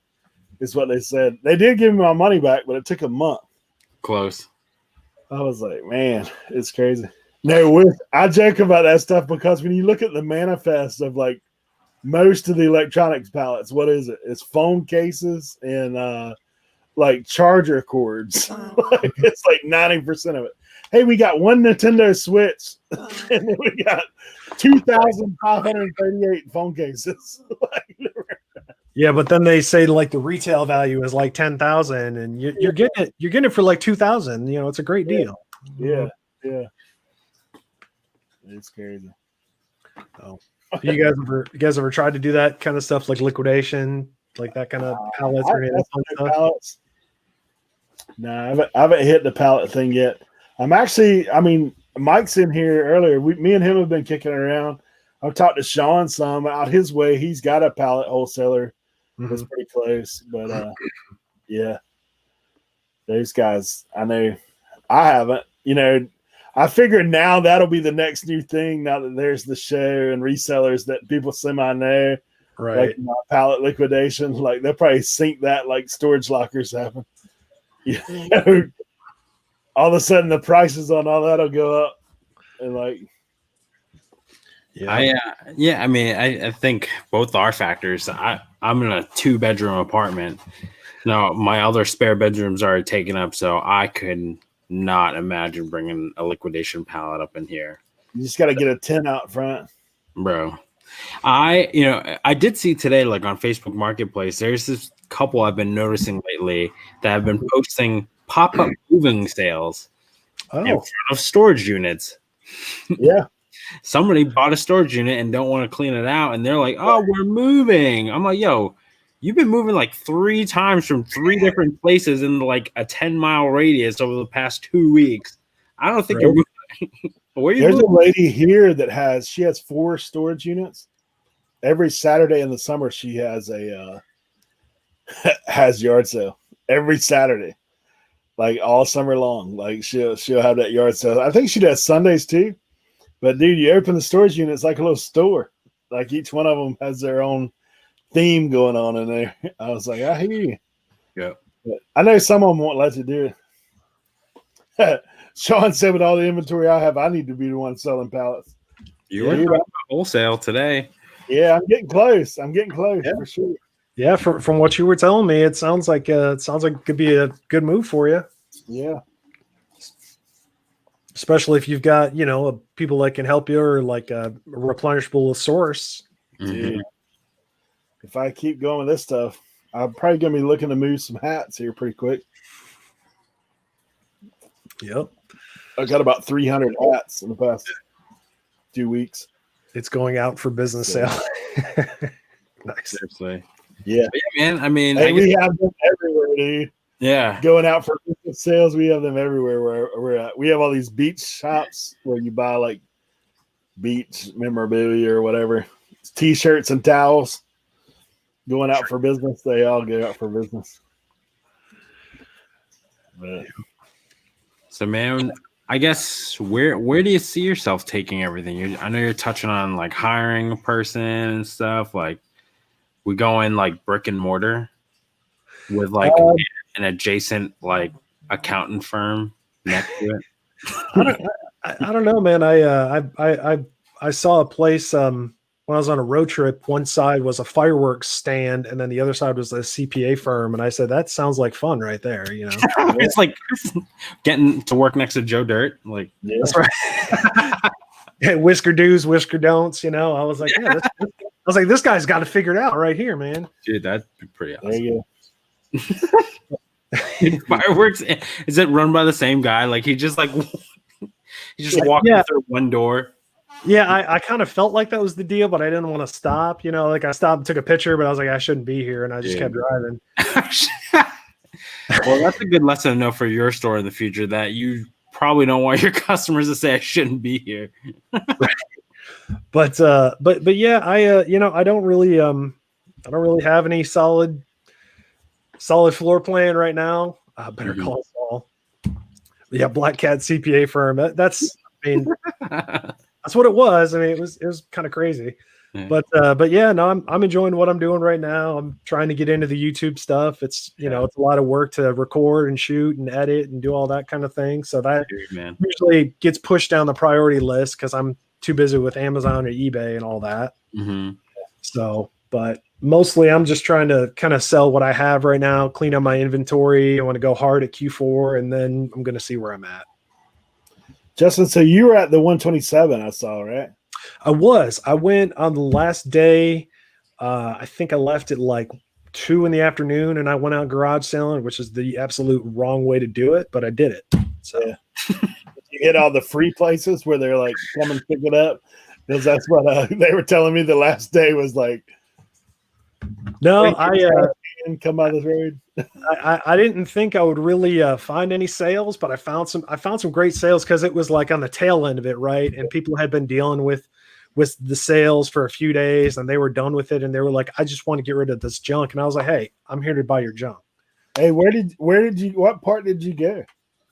Is what they said. They did give me my money back, but it took a month. Close. I was like, man, it's crazy. No, I joke about that stuff because when you look at the manifest of like most of the electronics pallets, what is it? It's phone cases and like charger cords. It's like 90% of it. Hey, we got one Nintendo Switch, and then we got 2,538 phone cases. Yeah, but then they say like the retail value is like 10,000, and you're getting it for like 2,000. It's a great deal. Yeah. It's crazy. Oh, you guys ever tried to do that kind of stuff, like liquidation, like that kind of pallets or anything? No, I haven't hit the pallet thing yet. I mean, Mike's in here earlier. Me and him have been kicking it around. I've talked to Sean some out his way. He's got a pallet wholesaler that's pretty close. But yeah, those guys, I know I haven't. I figured now that'll be the next new thing now that there's the show and resellers that people semi know. Right. Like pallet liquidation. Like they'll probably sync that like storage lockers happen. All of a sudden the prices on all that'll go up. And like I think both are factors. I'm in a 2-bedroom apartment. No, my other spare bedrooms are taken up, so I could not imagine bringing a liquidation pallet up in here. You just got to get a 10 out front, bro. I did see today, like on Facebook Marketplace, there's this couple I've been noticing lately that have been posting pop-up moving sales in front of storage units. Yeah. Somebody bought a storage unit and don't want to clean it out, and they're like, "Oh, we're moving." I'm like, "Yo, you've been moving like 3 times from 3 different places in like a 10-mile radius over the past 2 weeks. I don't think you're moving." There's a lady here that has 4 storage units. Every Saturday in the summer, she has has yard sale every Saturday, like all summer long. Like she'll have that yard sale. I think she does Sundays too. But dude, you open the storage unit, it's like a little store. Like each one of them has their own theme going on in there. I was like, I hear you. Yeah. But I know some of them won't let you do it. Sean said with all the inventory I have, I need to be the one selling pallets. You were talking about wholesale today. Yeah, I'm getting close. For sure. Yeah, from what you were telling me, it sounds like it could be a good move for you. Yeah. Especially if you've got, people that can help you or like a replenishable source. Dude, if I keep going with this stuff, I'm probably going to be looking to move some hats here pretty quick. Yep. I got about 300 hats in the past 2 weeks. It's going out for business sale. Nice. Seriously. Yeah. Man. I mean, we have them everywhere, dude. Yeah. Going out for business sales, we have them everywhere where we're at. We have all these beach shops where you buy like beach memorabilia or whatever. T-shirts and towels. Going out for business, they all go out for business. But, so, man, I guess where do you see yourself taking everything? I know you're touching on like hiring a person and stuff. Like, we go in like brick and mortar with like an adjacent like accountant firm next to it. I don't know, man. I saw a place when I was on a road trip. One side was a fireworks stand, and then the other side was a CPA firm. And I said, "That sounds like fun, right there." It's like getting to work next to Joe Dirt. Like, yeah. That's right. Yeah, whisker do's, whisker don'ts. I was like, yeah, this guy's got to figure it out right here, man. Dude, that'd be pretty awesome. There you go. Fireworks, is it run by the same guy? Like he just walked through one door. Yeah, I kind of felt like that was the deal, but I didn't want to stop. Like I stopped and took a picture, but I was like, I shouldn't be here, and I just kept driving. Well, that's a good lesson to know for your store in the future, that you probably don't want your customers to say I shouldn't be here. But yeah, I don't really have any solid floor plan right now. Better call Saul. Yeah, Black Cat CPA firm. That's what it was. I mean, it was kind of crazy. Yeah. But yeah, no, I'm enjoying what I'm doing right now. I'm trying to get into the YouTube stuff. It's it's a lot of work to record and shoot and edit and do all that kind of thing. So that usually gets pushed down the priority list because I'm too busy with Amazon or eBay and all that. Mm-hmm. So, but mostly I'm just trying to kind of sell what I have right now, clean up my inventory. I want to go hard at Q4, and then I'm going to see where I'm at. Justin, so you were at the 127, I saw, right? I went on the last day. I think I left at like 2 p.m, and I went out garage selling, which is the absolute wrong way to do it, but I did it. So yeah. You hit all the free places where they're like, come and pick it up. Because that's what they were telling me the last day was like No, and come out of the road. I didn't think I would really find any sales, but I found some great sales because it was like on the tail end of it, right? And people had been dealing with the sales for a few days, and they were done with it, and they were like, "I just want to get rid of this junk." And I was like, "Hey, I'm here to buy your junk." Hey, what part did you go?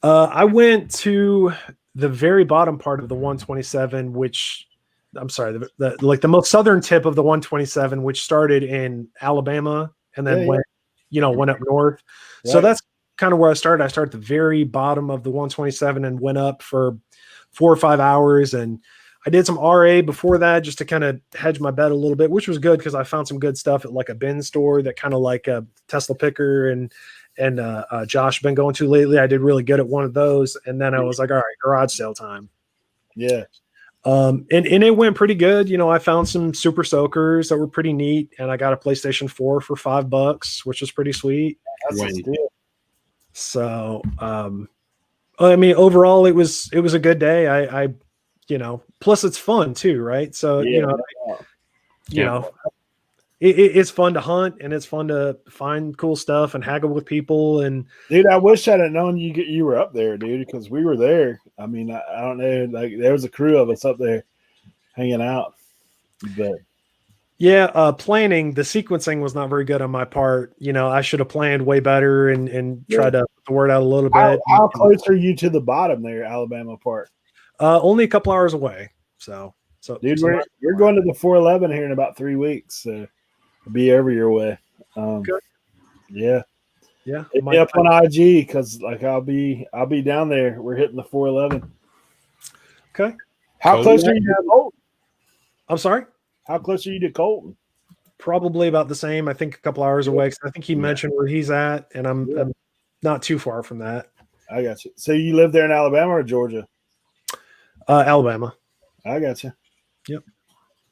I went to the very bottom part of the 127, which I'm sorry, the most southern tip of the 127, which started in Alabama and then went up north. Right. So that's kind of where I started. I started at the very bottom of the 127 and went up for 4 or 5 hours. And I did some RA before that just to kind of hedge my bet a little bit, which was good because I found some good stuff at like a bin store that kind of like a Tesla picker and Josh been going to lately. I did really good at one of those. And then I was like, all right, garage sale time. Yeah. And it went pretty good. You know, I found some super soakers that were pretty neat, and I got a PlayStation 4 for $5, which was pretty sweet. That's cool. So, I mean, overall, it was a good day. I plus it's fun too, right? So, it's fun to hunt, and it's fun to find cool stuff and haggle with people. And dude, I wish I'd have known you were up there, dude, because we were there. I mean, I don't know, like there was a crew of us up there hanging out. But planning, the sequencing was not very good on my part. You know, I should have planned way better and tried to put the word out a little bit. How close are you to the bottom there, Alabama Park? Only a couple hours away. So dude, we're going to the 411 here in about 3 weeks. So be over your way. Good. Yeah. Hit me up on IG because like I'll be down there. We're hitting the 411. Okay. How close are you to Colton? I'm sorry? How close are you to Colton? Probably about the same. I think a couple hours away. I think he mentioned where he's at, and I'm not too far from that. I got you. So you live there in Alabama or Georgia? Alabama. I got you. Yep.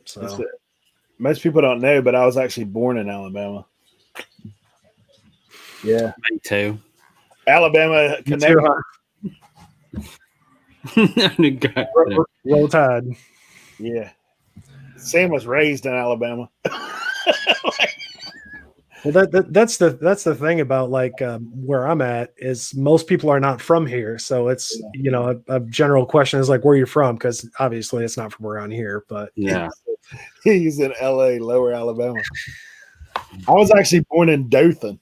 So most people don't know, but I was actually born in Alabama. Yeah. Me too. Alabama Connecticut. Roll Tide. Yeah. Sam was raised in Alabama. Well, that's the thing about like where I'm at is most people are not from here, so it's a general question is like where you're from, because obviously it's not from around here. But he's in LA, Lower Alabama. I was actually born in Dothan.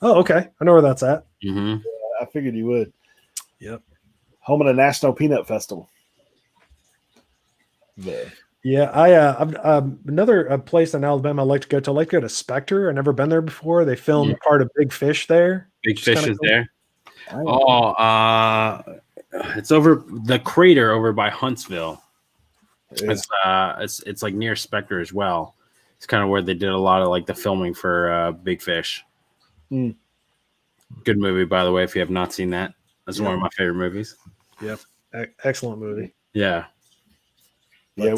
Oh, okay, I know where that's at. Mm-hmm. Yeah, I figured you would. Yep, home of the National Peanut Festival. Yeah, I another place in Alabama I like to go to. I like to go to Spectre. I've never been there before. They filmed part of Big Fish there. Big Fish is there. It's over the crater over by Huntsville. Yeah. It's like near Spectre as well. It's kind of where they did a lot of like the filming for Big Fish. Mm. Good movie, by the way. If you have not seen that, that's one of my favorite movies. Yep, excellent movie. Yeah. Yeah,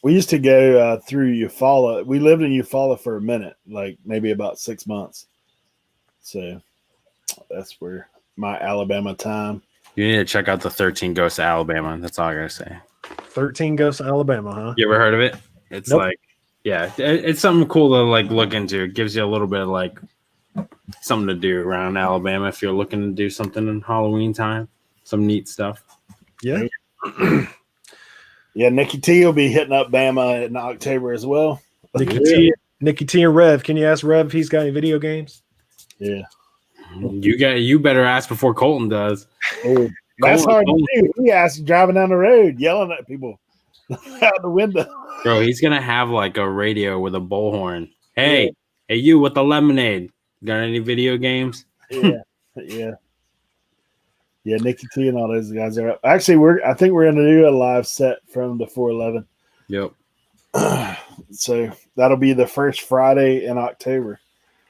we used to go through Eufaula. We lived in Eufaula for a minute, like maybe about 6 months. So that's where my Alabama time. You need to check out the 13 Ghosts of Alabama. That's all I gotta say. 13 Ghosts of Alabama, huh? You ever heard of it? It's it's something cool to like look into. It gives you a little bit of like something to do around Alabama if you're looking to do something in Halloween time. Some neat stuff. Yeah. Yeah, Nikki T will be hitting up Bama in October as well. Nikki T and Rev. Can you ask Rev if he's got any video games? Yeah. You better ask before Colton does. That's hard to do. He asks driving down the road, yelling at people out the window. Bro, he's gonna have like a radio with a bullhorn. Hey, you with the lemonade. Got any video games? Yeah. Yeah, Nikki T and all those guys are up. Actually, I think we're going to do a live set from the 411. Yep. So that'll be the first Friday in October.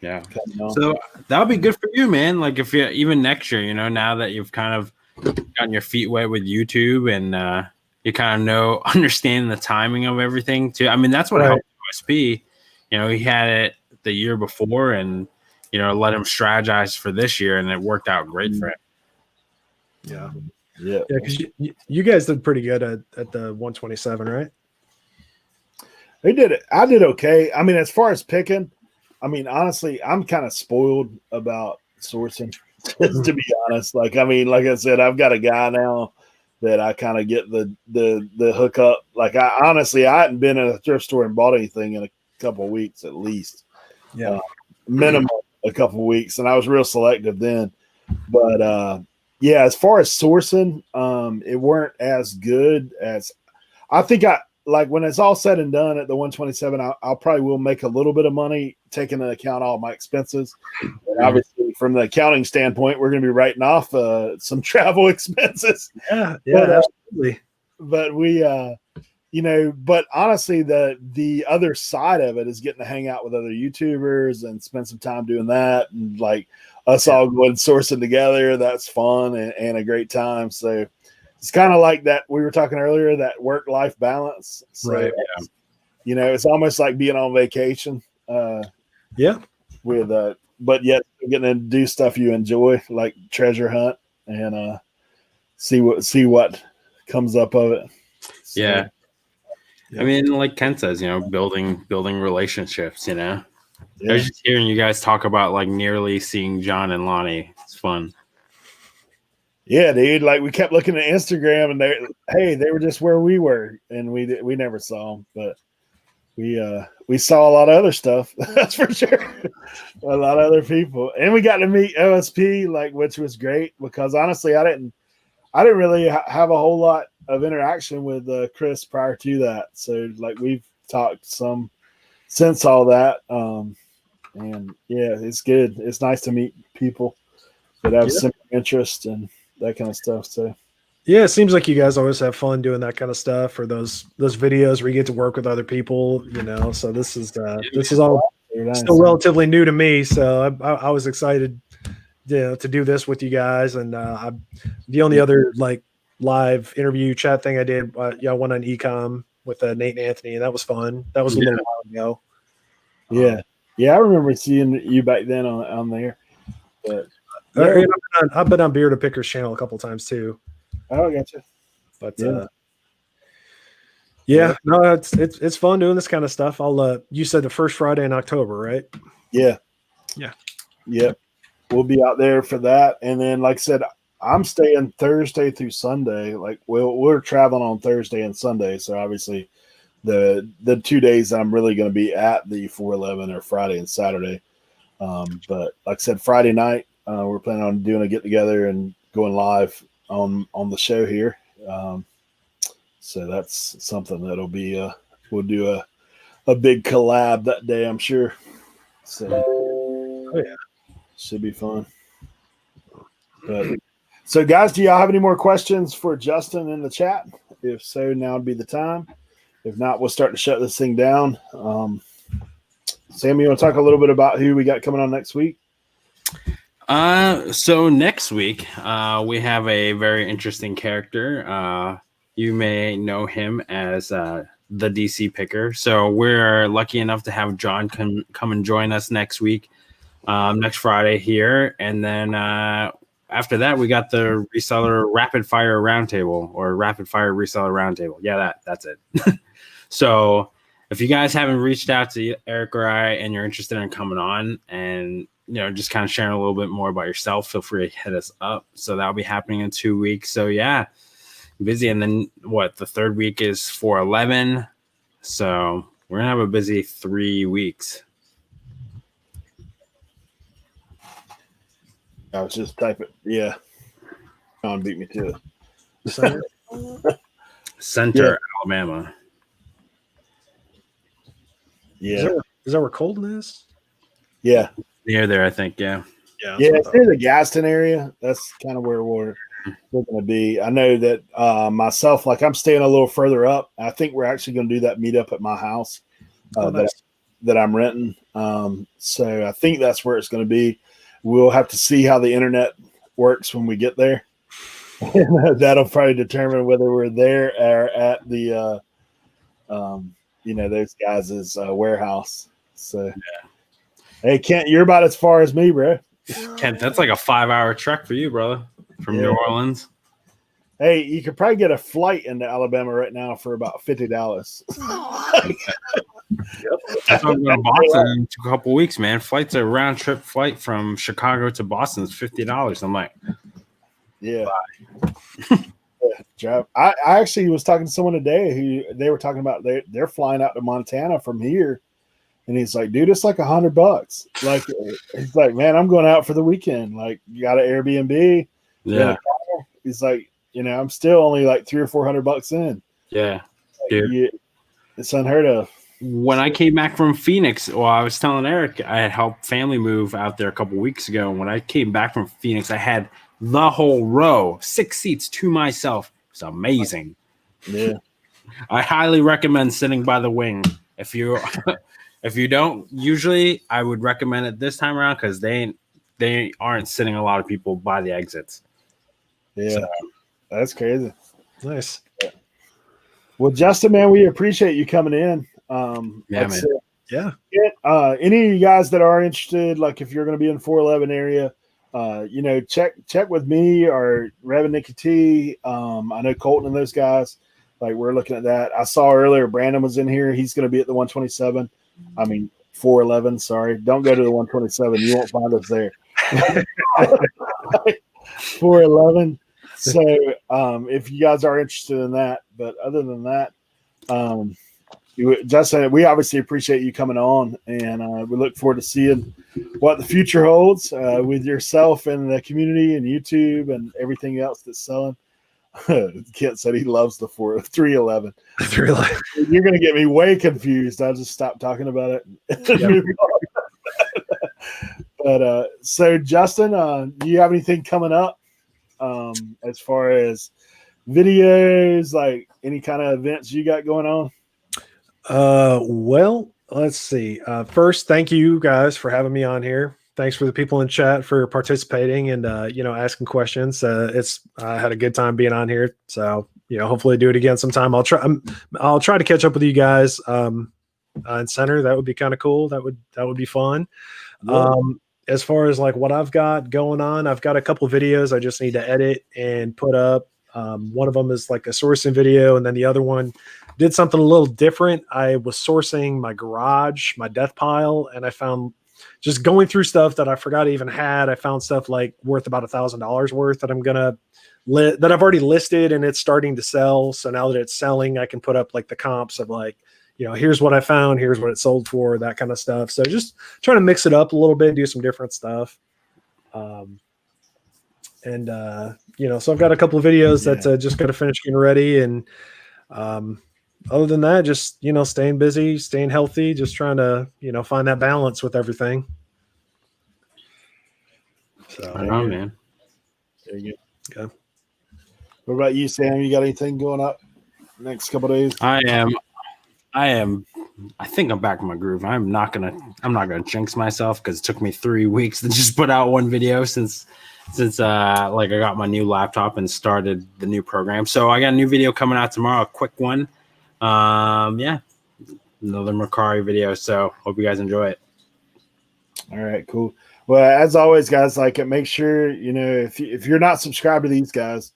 Yeah. So that'll be good for you, man. Like if you even next year, now that you've kind of gotten your feet wet with YouTube and you kind of understand the timing of everything too. I mean, that's what helped USP. He had it the year before and, let him strategize for this year and it worked out great for him. Yeah. Because you guys did pretty good at the 127, right? They did it. I did okay. I mean, as far as picking, I mean, honestly, I'm kind of spoiled about sourcing, just to be honest. Like, I mean, like I said, I've got a guy now that I kind of get the hookup. Like, I hadn't been in a thrift store and bought anything in a couple of weeks at least. Yeah. Minimum a couple of weeks, and I was real selective then. But yeah, as far as sourcing, it weren't as good as I think. I like when it's all said and done at the 127. I'll probably will make a little bit of money taking into account all my expenses. And obviously, from the accounting standpoint, we're going to be writing off some travel expenses. Yeah, But, absolutely. But we, but honestly, the other side of it is getting to hang out with other YouTubers and spend some time doing that, and like us all going sourcing together. That's fun and a great time. So it's kind of like that we were talking earlier, that work-life balance. So, Right. It's almost like being on vacation. But yet getting to do stuff you enjoy, like treasure hunt and see what comes up of it. So, yeah. I mean, like Ken says, building relationships, I was just hearing you guys talk about like nearly seeing John and Lonnie. It's fun. Yeah, dude. Like we kept looking at Instagram and they were just where we were, and we never saw them, but we saw a lot of other stuff. That's for sure. A lot of other people, and we got to meet OSP, which was great because honestly, I didn't really have a whole lot of interaction with Chris prior to that. So we've talked some since all that. And yeah, it's good. It's nice to meet people that have similar interest and that kind of stuff. So yeah, it seems like you guys always have fun doing that kind of stuff, or those videos where you get to work with other people, So this is all still relatively new to me. So I was excited to do this with you guys. And the only other live interview chat thing I did, went on Ecom with Nate and Anthony, and that was fun. That was a little while ago. Yeah, I remember seeing you back then on there. But I've been on Beard to Picker's channel a couple times too. Oh, I gotcha. But no, it's fun doing this kind of stuff. You said the first Friday in October, right? Yeah. We'll be out there for that, and then like I said, I'm staying Thursday through Sunday. We're traveling on Thursday and Sunday, so obviously the 2 days I'm really going to be at the 411 are Friday and Saturday. But like I said, Friday night we're planning on doing a get together and going live on the show here. So that's something that'll be we'll do a big collab that day, I'm sure. So should be fun. But so guys, do y'all have any more questions for Justin in the chat? If so, now would be the time. If not, we'll start to shut this thing down. Sam, you want to talk a little bit about who we got coming on next week? So next week, we have a very interesting character. You may know him as the DC Picker. So we're lucky enough to have John come and join us next week, next Friday here. And then after that, we got the Reseller Rapid Fire Roundtable, or Rapid Fire Reseller Roundtable. Yeah, that's it. So if you guys haven't reached out to Eric or I and you're interested in coming on and just kind of sharing a little bit more about yourself, feel free to hit us up. So that'll be happening in 2 weeks. So yeah, busy. And then the third week is 411. So we're gonna have a busy 3 weeks. I was just typing. Yeah. John beat me to it. Center, Alabama. Yeah. Is that where Colton is? Yeah. Near there, I think. Yeah. Yeah. It's near the Gaston area. That's kind of where we're going to be. I know that myself, I'm staying a little further up. I think we're actually going to do that meetup at my house that I'm renting. So I think that's where it's going to be. We'll have to see how the internet works when we get there. That'll probably determine whether we're there or at the, those guys' warehouse. So, Hey, Kent, you're about as far as me, bro. Kent, that's like a 5-hour trek for you, brother, from New Orleans. Hey, you could probably get a flight into Alabama right now for about $50. That's why I'm going to Boston in a couple weeks, man. Flight's a round trip flight from Chicago to Boston is $50. I'm like, yeah. Drive. I actually was talking to someone today who they were talking about they're flying out to Montana from here, and he's like, dude, it's like $100. Like, he's like, man, I'm going out for the weekend. Like, you got an Airbnb. yeah, He's like, I'm still only like $300 or $400 in. yeah, Like, dude. it's unheard of. When I came back from Phoenix, well, I was telling Eric I had helped family move out there a couple weeks ago. When I came back from Phoenix, I had the whole row, 6 seats to myself. It's amazing. Yeah. I highly recommend sitting by the wing. If you don't, usually I would recommend it this time around because they aren't sitting a lot of people by the exits. Yeah. So, that's crazy. Nice. Well, Justin, man, we appreciate you coming in. yeah, man. Yeah. Any of you guys that are interested, like if you're going to be in 411 area, check with me or Rev and Nikki T. I know Colton and those guys. Like, we're looking at that. I saw earlier Brandon was in here. He's going to be at the 127. 411. Sorry, don't go to the 127. You won't find us there. 411. So if you guys are interested in that, but other than that, Justin, we obviously appreciate you coming on, and we look forward to seeing what the future holds with yourself and the community and YouTube and everything else that's selling. Kent said he loves the 311. 311. You're going to get me way confused. I'll just stop talking about it. But so, Justin, do you have anything coming up as far as videos, like any kind of events you got going on? Well, let's see. First, thank you guys for having me on here. Thanks for the people in chat for participating and asking questions. I had a good time being on here. So hopefully do it again sometime. I'll try to catch up with you guys in center. That would be kind of cool. That would be fun. Yeah. As far as like what I've got going on, I've got a couple of videos I just need to edit and put up. One of them is like a sourcing video, and then the other one did something a little different. I was sourcing my garage, my death pile, and I found just going through stuff that I forgot I even had. I found stuff like worth about $1,000 worth that I'm gonna that I've already listed, and it's starting to sell. So now that it's selling, I can put up like the comps of like, here's what I found, here's what it sold for, that kind of stuff. So just trying to mix it up a little bit, do some different stuff. So I've got a couple of videos that just got to finish getting ready. And other than that, just, staying busy, staying healthy, just trying to, find that balance with everything. So, right on, man. There you go. Okay. What about you, Sam? You got anything going up next couple of days? I think I'm back in my groove. I'm not gonna jinx myself because it took me 3 weeks to just put out one video since I got my new laptop and started the new program. So I got a new video coming out tomorrow, a quick one. Another Mercari video. So hope you guys enjoy it. All right, cool. Well, as always, guys, make sure, if you're not subscribed to these guys,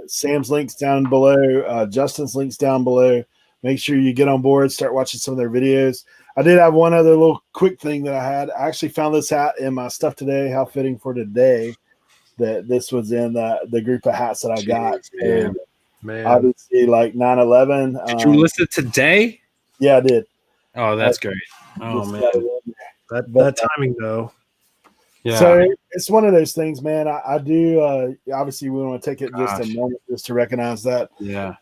Sam's links down below, Justin's links down below. Make sure you get on board, start watching some of their videos. I did have one other little quick thing that I had. I actually found this hat in my stuff today. How fitting for today that this was in the group of hats that I got. Yeah, man. Obviously, like 9/11. Did you list it today? Yeah, I did. Oh, that's great. Oh, man. That timing, though. Yeah. So it's one of those things, man. I do. Obviously, we want to take it just a moment just to recognize that. Yeah.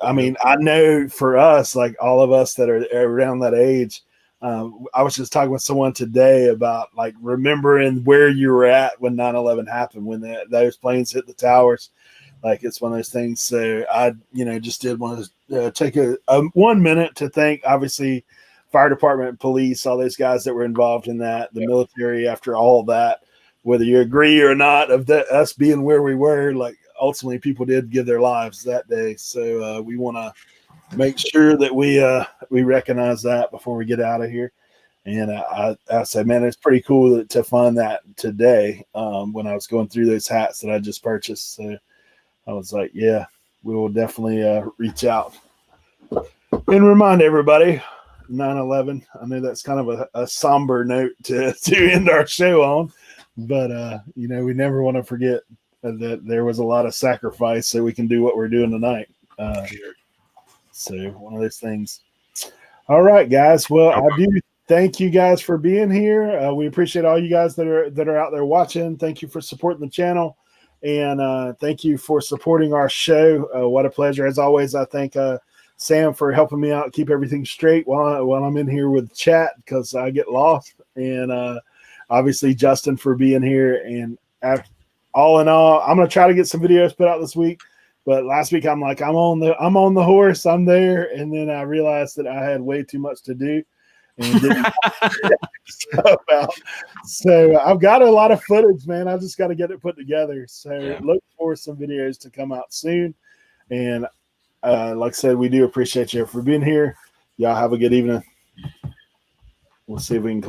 I mean, I know for us, like all of us that are around that age, I was just talking with someone today about like remembering where you were at when 9/11 happened, when those planes hit the towers. Like, it's one of those things. So I, just did want to take a 1 minute to thank, obviously, fire department, police, all those guys that were involved in that, the military. After all that, whether you agree or not of us being where we were, like ultimately people did give their lives that day. So we want to make sure that we recognize that before we get out of here. And I said, man, it's pretty cool to find that today when I was going through those hats that I just purchased. So I was like, yeah, we will definitely reach out and remind everybody 9/11. I know that's kind of a somber note to end our show on, but we never want to forget that there was a lot of sacrifice so we can do what we're doing tonight. So one of those things. All right, guys. Well, I do thank you guys for being here. We appreciate all you guys that are out there watching. Thank you for supporting the channel, and thank you for supporting our show. What a pleasure as always. I thank Sam for helping me out, keep everything straight while I'm in here with chat because I get lost, and obviously Justin for being here. And all in all, I'm gonna try to get some videos put out this week. But last week I'm like, I'm on the horse, I'm there, and then I realized that I had way too much to do, and didn't stuff out. So I've got a lot of footage, man. I just got to get it put together. So look for some videos to come out soon. And like I said, we do appreciate you for being here. Y'all have a good evening. We'll see if we can close.